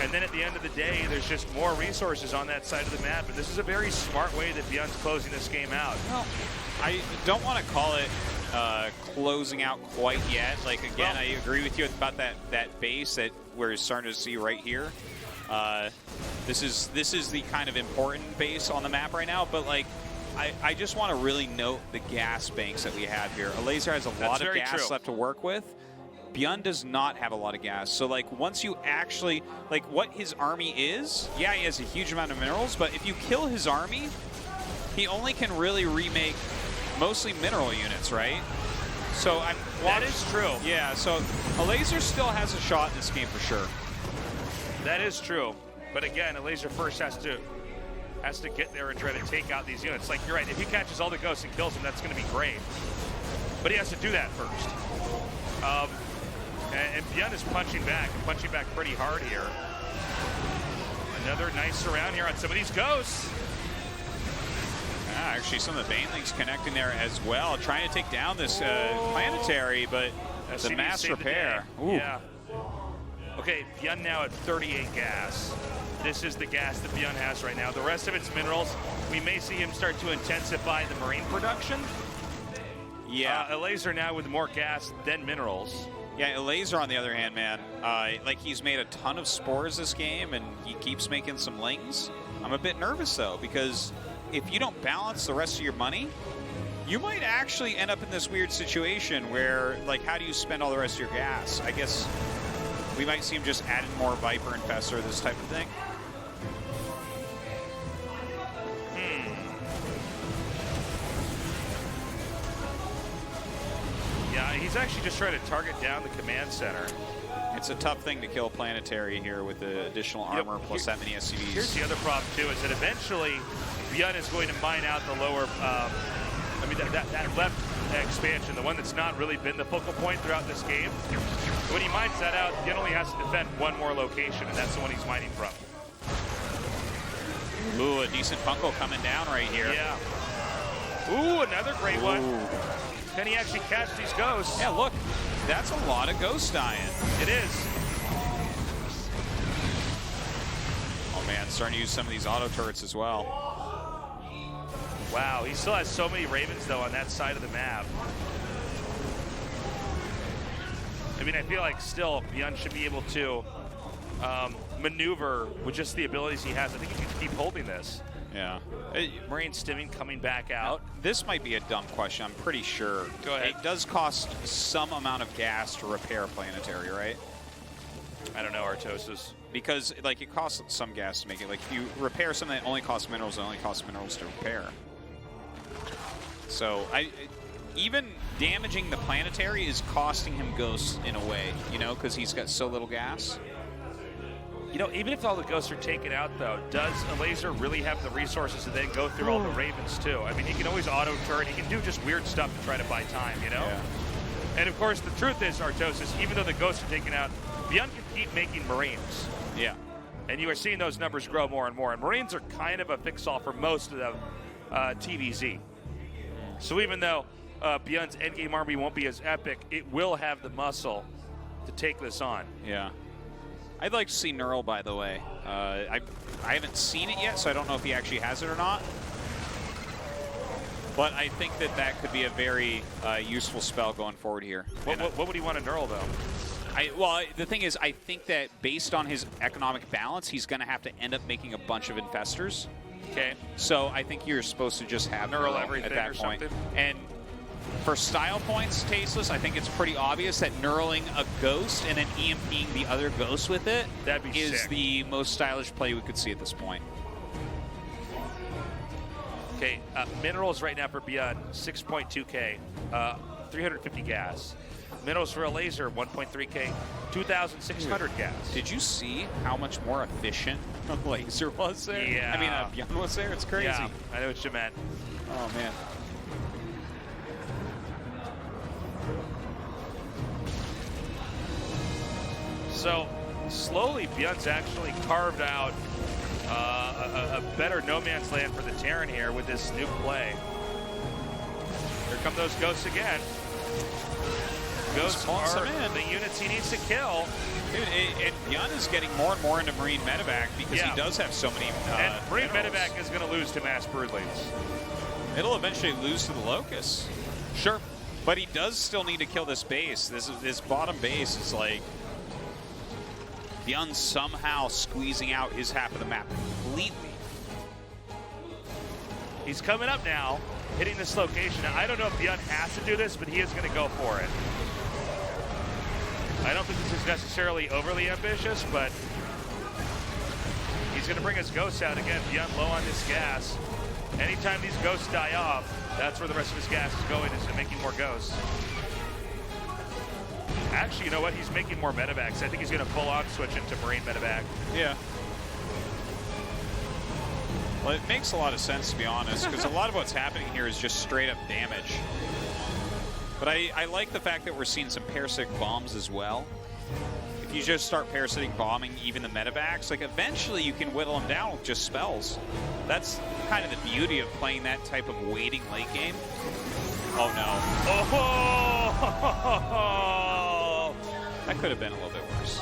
And then at the end of the day, there's just more resources on that side of the map. And this is a very smart way that ByuN's closing this game out. Well, I don't want to call it closing out quite yet. Like, again, I agree with you about that base that we're starting to see right here. This is the kind of important base on the map right now. But, like, I just want to really note the gas banks that we have here. Elazer has a lot of gas left to work with. ByuN does not have a lot of gas. So like once you actually, like what his army is, yeah, he has a huge amount of minerals, but if you kill his army, he only can really remake mostly mineral units, right? So that is true. Yeah, so Elazer still has a shot in this game for sure. That is true. But again, Elazer first has to get there and try to take out these units. Like, you're right, if he catches all the ghosts and kills them, that's going to be great. But he has to do that first. And ByuN is punching back pretty hard here. Another nice surround here on some of these ghosts. Yeah, actually, some of the Banelings connecting there as well, trying to take down this planetary, but the mass repair. Yeah. Okay, ByuN now at 38 gas. This is the gas that ByuN has right now. The rest of it's minerals. We may see him start to intensify the marine production. Yeah. Elazer now with more gas than minerals. Yeah, Elazer on the other hand, man, like he's made a ton of spores this game and he keeps making some lings. I'm a bit nervous though, because if you don't balance the rest of your money, you might actually end up in this weird situation where, like, how do you spend all the rest of your gas? I guess we might see him just adding more Viper Infestor, this type of thing. Yeah, he's actually just trying to target down the command center. It's a tough thing to kill planetary here with the additional armor plus that many SCVs. Here's the other problem too, is that eventually ByuN is going to mine out the lower, that left expansion, the one that's not really been the focal point throughout this game. When he mines that out, ByuN only has to defend one more location, and that's the one he's mining from. Ooh, a decent Funko coming down right here. Yeah. Ooh, another great one. Can he actually catch these ghosts? Yeah, look, that's a lot of ghosts dying. It is. Oh man, starting to use some of these auto turrets as well. Wow, he still has so many Ravens though on that side of the map. I mean, I feel like still ByuN should be able to maneuver with just the abilities he has. I think he can keep holding this. Yeah. Marine stimming coming back out. This might be a dumb question, I'm pretty sure. Go ahead. It does cost some amount of gas to repair a planetary, right? I don't know, Artosis. Because, like, it costs some gas to make it. Like, if you repair something that only costs minerals, it only costs minerals to repair. So, even damaging the planetary is costing him ghosts in a way, you know, because he's got so little gas. You know, even if all the ghosts are taken out, though, does Elazer really have the resources to then go through all the Ravens, too? I mean, he can always auto-turret. He can do just weird stuff to try to buy time, you know? Yeah. And, of course, the truth is, Artosis, even though the ghosts are taken out, ByuN can keep making Marines. Yeah. And you are seeing those numbers grow more and more. And Marines are kind of a fix-all for most of the TVZ. So even though ByuN's endgame army won't be as epic, it will have the muscle to take this on. Yeah. I'd like to see Neural, by the way. I haven't seen it yet, so I don't know if he actually has it or not. But I think that that could be a very useful spell going forward here. What would he want to Neural, though? Well, the thing is, I think that based on his economic balance, he's going to have to end up making a bunch of Infestors. Okay. So I think you're supposed to just have Neural Neural everything at that or point. something. And for style points, Tasteless, I think it's pretty obvious that Neuraling a ghost and then EMPing the other ghost with it is sick. the most stylish play we could see at this point. Okay, minerals right now for ByuN, 6.2K, 350 gas. Minerals for Elazer, 1.3K, 2,600 gas. Did you see how much more efficient Elazer was there? Yeah. I mean, ByuN was there? It's crazy. Yeah, I know what you meant. Oh, man. So, slowly, ByuN's actually carved out a better no man's land for the Terran here with this new play. Here come those ghosts again. Ghosts are the units he needs to kill. Dude, and ByuN is getting more and more into Marine Medevac because he does have so many and Marine minerals. Medevac is going to lose to Mass Broodlings. It'll eventually lose to the Locusts. Sure. But he does still need to kill this base. This bottom base is like ByuN somehow squeezing out his half of the map completely. He's coming up now, hitting this location. Now, I don't know if ByuN has to do this, but he is going to go for it. I don't think this is necessarily overly ambitious, but he's going to bring his ghosts out again. ByuN low on this gas. Anytime these ghosts die off, that's where the rest of his gas is going, is to making more ghosts. Actually, you know what? He's making more medevacs. I think he's going to full on switch into Marine medevac. Yeah. Well, it makes a lot of sense, to be honest, because a lot of what's happening here is just straight up damage. But I like the fact that we're seeing some parasitic bombs as well. If you just start parasitic bombing even the medevacs, like eventually you can whittle them down with just spells. That's kind of the beauty of playing that type of waiting late game. Oh no. Oh! That could have been a little bit worse.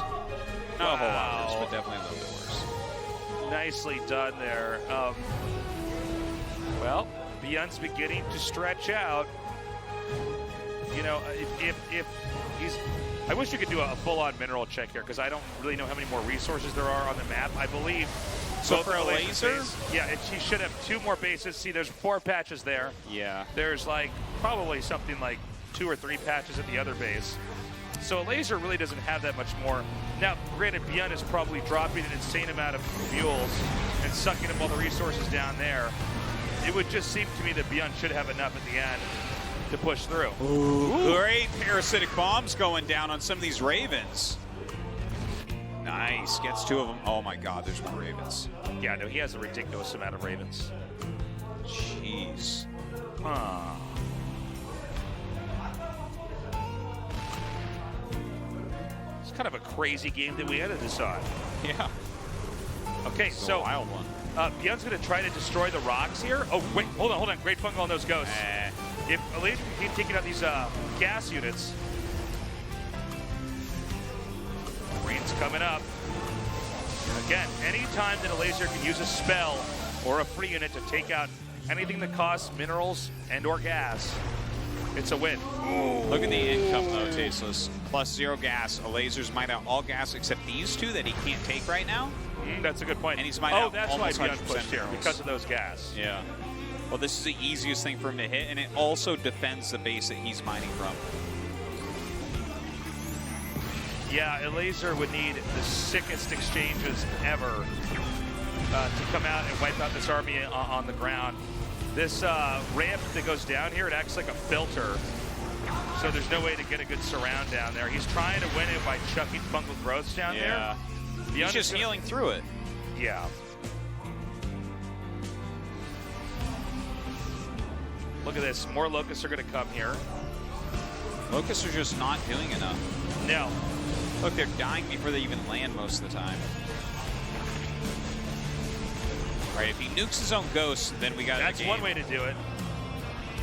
Not a whole lot worse, but definitely a little bit worse. Nicely done there. Well, ByuN's beginning to stretch out. You know, if he's... I wish you could do a full-on mineral check here, because I don't really know how many more resources there are on the map. I believe... So for Elazer? Yeah, he should have 2 more bases. See, there's 4 patches there. Yeah. There's like probably something like 2 or 3 patches at the other base. So Elazer really doesn't have that much more. Now, granted, ByuN is probably dropping an insane amount of fuels and sucking up all the resources down there. It would just seem to me that ByuN should have enough at the end to push through. Ooh. Great parasitic bombs going down on some of these Ravens. Nice, gets 2 of them. Oh my God, there's more Ravens. Yeah, no, he has a ridiculous amount of Ravens. Jeez. Huh. It's kind of a crazy game that we ended this on. Yeah. Okay, so wild one. ByuN's going to try to destroy the rocks here. Oh, wait, hold on. Great fungal on those ghosts. If Elazer can keep taking out these gas units. Green's coming up. Again, anytime that Elazer can use a spell or a free unit to take out anything that costs minerals and or gas, it's a win. Look at the income though, Tasteless. +0 gas. Elazer's mined out all gas except these 2 that he can't take right now. That's a good point. And he's mined out that's why almost ByuN 100% pushed here, minerals. because of those gas. Yeah. Well, this is the easiest thing for him to hit, and it also defends the base that he's mining from. Yeah, Elazer would need the sickest exchanges ever to come out and wipe out this army on the ground. This ramp that goes down here, it acts like a filter. So there's no way to get a good surround down there. He's trying to win it by chucking fungal growths down there. He's just healing through it. Yeah. Look at this. More locusts are going to come here. Locusts are just not doing enough. No. Look, they're dying before they even land most of the time. All right, if he nukes his own ghost, then we got That's one way to do it.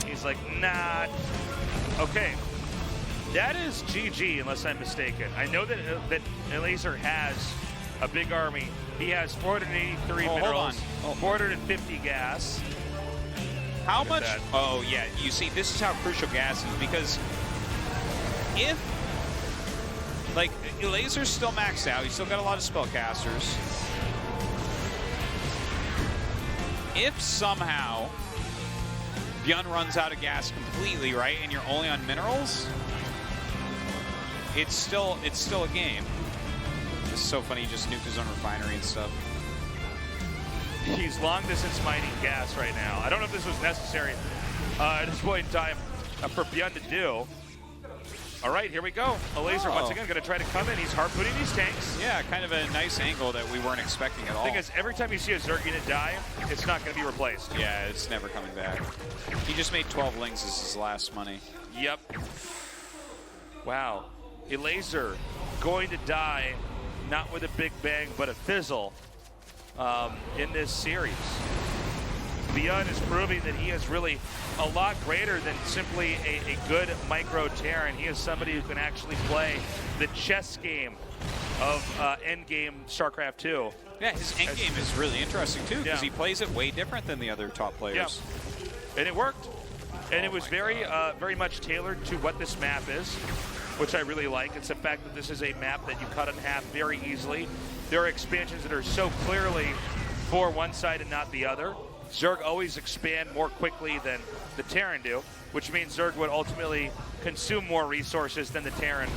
He's like, nah. Okay. That is GG, unless I'm mistaken. I know that Elazer has a big army. He has 483 minerals, 450 gas. How much? Oh, yeah. You see, this is how crucial gas is, because if, like, Elazer's still maxed out, he's still got a lot of spellcasters. If somehow ByuN runs out of gas completely, right, and you're only on minerals, it's still a game. It's so funny, he just nuked his own refinery and stuff. He's long distance mining gas right now. I don't know if this was necessary at this point in time for ByuN to do. All right, here we go. Elazer once again going to try to come in. He's harpooning these tanks. Yeah, kind of a nice angle that we weren't expecting at all. The thing is, every time you see a Zerg unit die, it's not going to be replaced. Yeah, it's never coming back. He just made 12 lings as his last money. Yep. Wow. Elazer going to die, not with a big bang, but a fizzle in this series. ByuN is proving that he is really a lot greater than simply a good micro Terran. He is somebody who can actually play the chess game of endgame StarCraft 2. Yeah, his endgame is really interesting too, because he plays it way different than the other top players. Yeah. And it worked. And it was very much tailored to what this map is, which I really like. It's the fact that this is a map that you cut in half very easily. There are expansions that are so clearly for one side and not the other. Zerg always expand more quickly than the Terran do, which means Zerg would ultimately consume more resources than the Terran,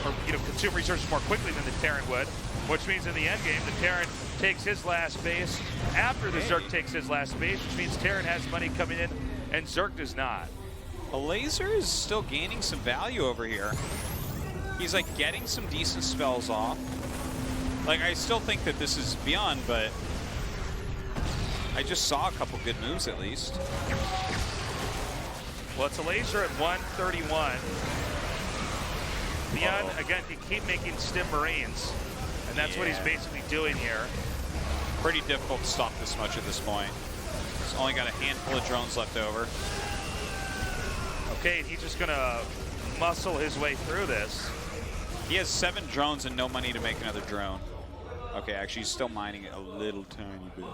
or consume resources more quickly than the Terran would, which means in the end game, the Terran takes his last base after the Zerg takes his last base, which means Terran has money coming in and Zerg does not. Elazer is still gaining some value over here. He's like getting some decent spells off. Like, I still think that this is ByuN, but I just saw a couple good moves at least. Well, it's Elazer at 131. ByuN, again, can keep making stim Marines, and that's what he's basically doing here. Pretty difficult to stop this much at this point. He's only got a handful of drones left over. Okay, and he's just gonna muscle his way through this. He has 7 drones and no money to make another drone. Okay, actually he's still mining a little tiny bit.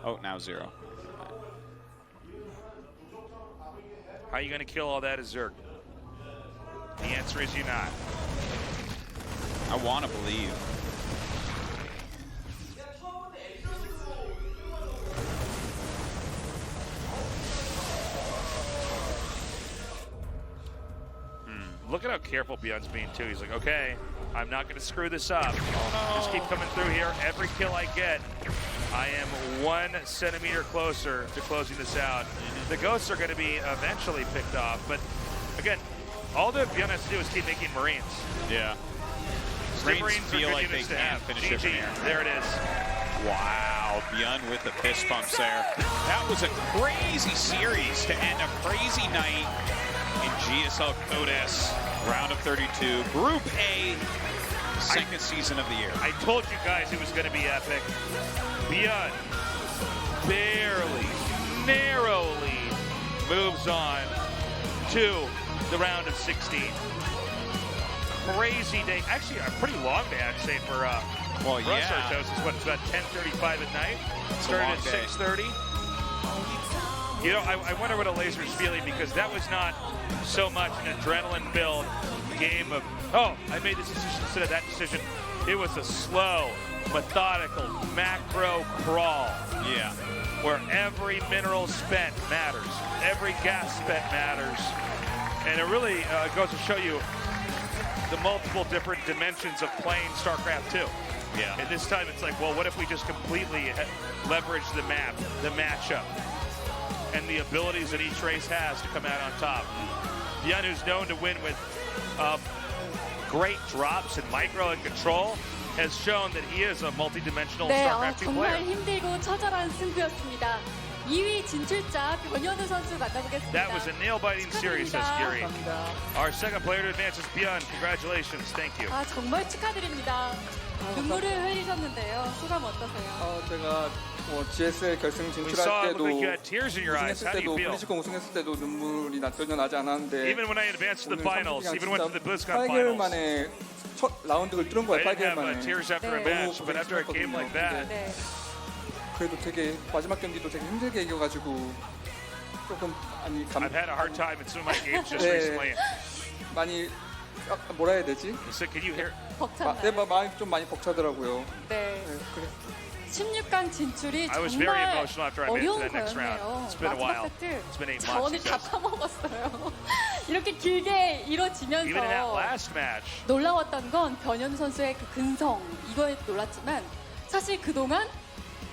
Oh, now 0. How are you gonna kill all that as Zerg? The answer is you're not. I want to believe. Look at how careful ByuN's being too. He's like, okay, I'm not gonna screw this up. Just keep coming through here. Every kill I get, I am 1 centimeter closer to closing this out. The ghosts are gonna be eventually picked off, but again, all that ByuN has to do is keep making Marines. Yeah. Marines feel like they can't finish it from here. There it is. Wow, ByuN with the fist bumps there. That was a crazy series to end a crazy night in GSL Codes, round of 32, Group A, second season of the year. I told you guys it was going to be epic. ByuN barely, narrowly moves on to the round of 16. Crazy day. Actually, a pretty long day, I'd say, for well, yeah. Ro32. It's what, it's about 10:35 at night. Started at 6:30. You know, I wonder what Elazer's feeling, because that was not so much an adrenaline build game of, oh, I made this decision instead of that decision. It was a slow, methodical, macro crawl. Yeah. Where every mineral spent matters. Every gas spent matters. And it really goes to show you the multiple different dimensions of playing StarCraft 2. Yeah. And this time it's like, well, what if we just completely leverage the map, the matchup, and the abilities that each race has to come out on top. ByuN, who's known to win with great drops and micro and control, has shown that he is a multi-dimensional StarCraft 2 정말 player. 힘들고 처절한 승부였습니다. 2위 진출자 변현우 선수 만나보겠습니다. That was a nail-biting series, says Gary. 축하드립니다. Our second player to advance is ByuN. Congratulations. Thank you. 아, 정말 축하드립니다. 눈물을 흘리셨는데요. 소감 어떠세요? 제가 GSL 결승 We saw 진출할 it 때도 look like you had tears in your eyes. 우승했을 How do you 때도 feel? 플리시콘 우승했을 때도 눈물이 전혀 나지 않았는데 Even when I advanced to the 오늘 finals, 선수들이랑 even went to the BlizzCon 8개월 finals, 만에 첫 라운드를 뚫은 I 거예요. didn't 8개월 have 만에. tears after a 네. match, but after a game like that, 네. 그래도 되게 마지막 경기도 되게 힘들게 이겨가지고 조금 많이 I've had a hard time in some of my games just 네. recently. 많이 뭐라 해야 되지? So can you hear? 벅찼나요? 마음이 좀 많이 벅차더라고요. 네. 네, 그래. 16강 진출이 I was very 정말 emotional after I made it to 어려운 that next round. 거였네요. It's been a while. 마지막 세트 It's been 8 자원을 months. 다 파먹었어요. 이렇게 길게 이뤄지면서 Even in that last match, 놀라웠던 건 변현우 선수의 그 근성, 이거에 놀랐지만 사실 그동안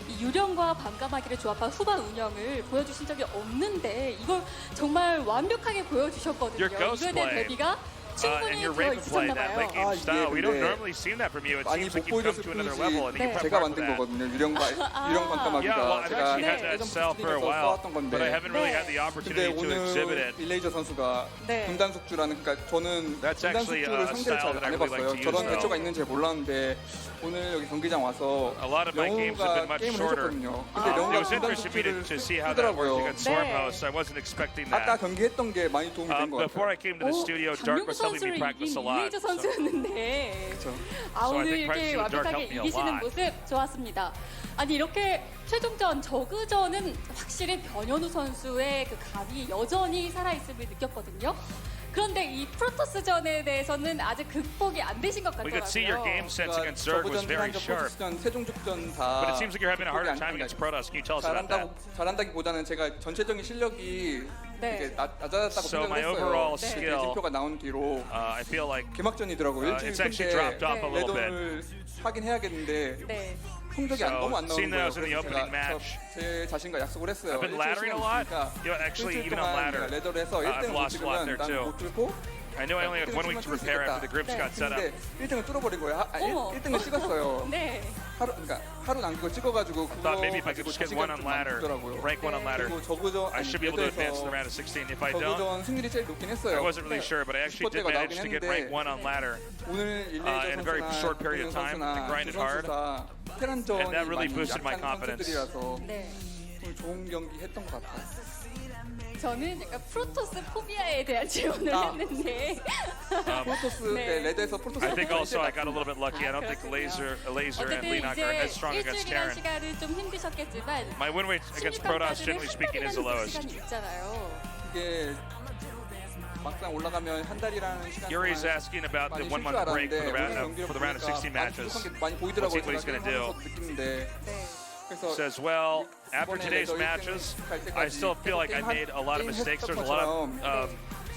이 유령과 밤까마귀를 조합한 후반 운영을 보여주신 적이 없는데 이걸 정말 완벽하게 보여주셨거든요. Your ghost 이거에 대한 play, 대비가 and 충분히 your 되어 Raven play, 있으셨나 that 봐요. late game style, we don't 근데 normally see that from you. It 많이 seems 못 like you've come 보여줬을 to another 뿐이지 level, and you 네. can 제가 part 만든 with that. 거거든요. 유령 밤까마귀가 Yeah, well, I've 제가 actually had that 예전 cell for a 스트리밍에서 while, 써왔던 건데 but I haven't really 네. had the 근데 opportunity to exhibit 오늘 it. 일레이저 선수가 네. 분단숙주라는, 그러니까 저는 That's actually 분단숙주를 a 상대를 style 잘 that I 안 really like 해봤어요. to use, 저런 though. 대처가 있는지 몰랐는데 오늘 여기 경기장 와서 A lot of my games have been 영우가 much 게임을 shorter. 해줬거든요. 근데 It 영우가 was interesting to me to see how that works 쓰더라고요. against Swarm 네. Host. I wasn't expecting 아까 that. 경기했던 게 많이 도움이 된 것 Before I 같아요. came to the studio, Dark was helping me practice a lot. 이레이저 So, 선수였는데 아, So I 오늘 think 이렇게 practicing with Dark 완벽하게 helped me a 이기시는 lot. 모습 좋았습니다. 아니 이렇게 최종전 저그전은 확실히 변현우 선수의 그 감이 여전히 살아있음을 느꼈거든요. 그런데 이 프로토스전에 대해서는 아직 극복이 안 되신 것 we could see your game 같더라고요. sense against Zerg was very sharp. 세종죽전 But 다 it seems like you're having a harder time against Protoss. Can you tell us about that? 잘한다기보다는 제가 전체적인 실력이 네. 되게 낮아졌다고 So my 생각을 overall 했어요. skill, 진표가 나온 뒤로 I feel like 개막전이더라고요. 일주일 it's actually 후인데 dropped off a little bit. 레더를 하긴 해야겠는데 네. 성적이 So, 너무 안 나오는 seen 거예요. those in the 그래서 opening 제가 match. 제 자신과 약속을 했어요. I've been 일주일 laddering a 시간 lot. 있으니까 You know, actually, 일주일 even on 동안 ladder, 레더를 해서 I've 1등을 못 lost a lot 찍으면 there 난 too. 못 뚫고 I knew I only had 1 week to prepare after the groups got set up. 근데 1등을 뚫어버린 거예요. 어머. 1등을 찍었어요. 네. 하루 남기고 찍어가지고 I 그거 thought maybe if I could 가지고 just get 자신감이 one on 좀 많이 ladder, 붙더라고요. rank one on ladder, 그리고 저그전 I should be able to advance to the round of 16. If I don't, 저그전 승률이 제일 높긴 I 했어요. wasn't really sure, but I actually did 슈퍼때가 manage 나오긴 to get 했는데 rank 1 on ladder. 오늘 in 일레이저 a very short 선수나 period of time. I 선수나 grinded 두 hard. 선수가 테란전이 And that really 많이 boosted my 약한 confidence. 선수들이라서 네. 오늘 좋은 경기 했던 것 같아요. 저는 약간 프로토스 포비아에 대한 질문을 했는데 프로토스 네. 레드에서 프로토스 I think also I got a little bit lucky. I don't think Elazer and 어쨌든 Leenock are 이제 as strong against 일주일이란 Terran. 시간은 좀 힘드셨겠지만 My win rate against Protoss, generally speaking, is the lowest. 시간이 있잖아요. 이게 막상 올라가면 한 달이라는 시간 Yuri's 동안 asking about the 많이 1 쉴줄 month break 알았는데 for the round of 16 많이 matches. 부족한 게 많이 보이더라고요. What's he 제가 gonna do? 게임하면서 느끼는데 네. 그래서 Says, well, after 이번에 today's 레더 matches, 1등 갈 때까지 I still feel like I 게임 made a lot of 게임 mistakes. 했던 There's a lot 것처럼 of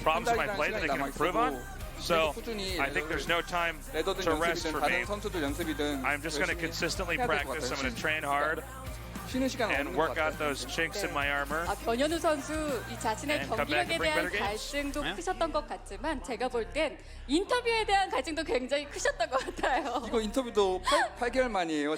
problems in my play that I can improve on. So I think there's no time 레더든 to rest 연습이든 for me. 다른 선수들 연습이든 I'm just going to consistently 해야 될것 practice. I'm 같아요. going to train hard 쉬는 시간 and 없는 것 work out 같아요. those chinks in my armor. 변현우 선수 이 자신의 And come back 경기력에 and bring 대한 better games. 갈증도 Yeah. 크셨던 것 같지만 제가 볼 땐 인터뷰에 대한 갈증도 굉장히 크셨던 것 같아요. 이거 인터뷰도 8개월 만이에요.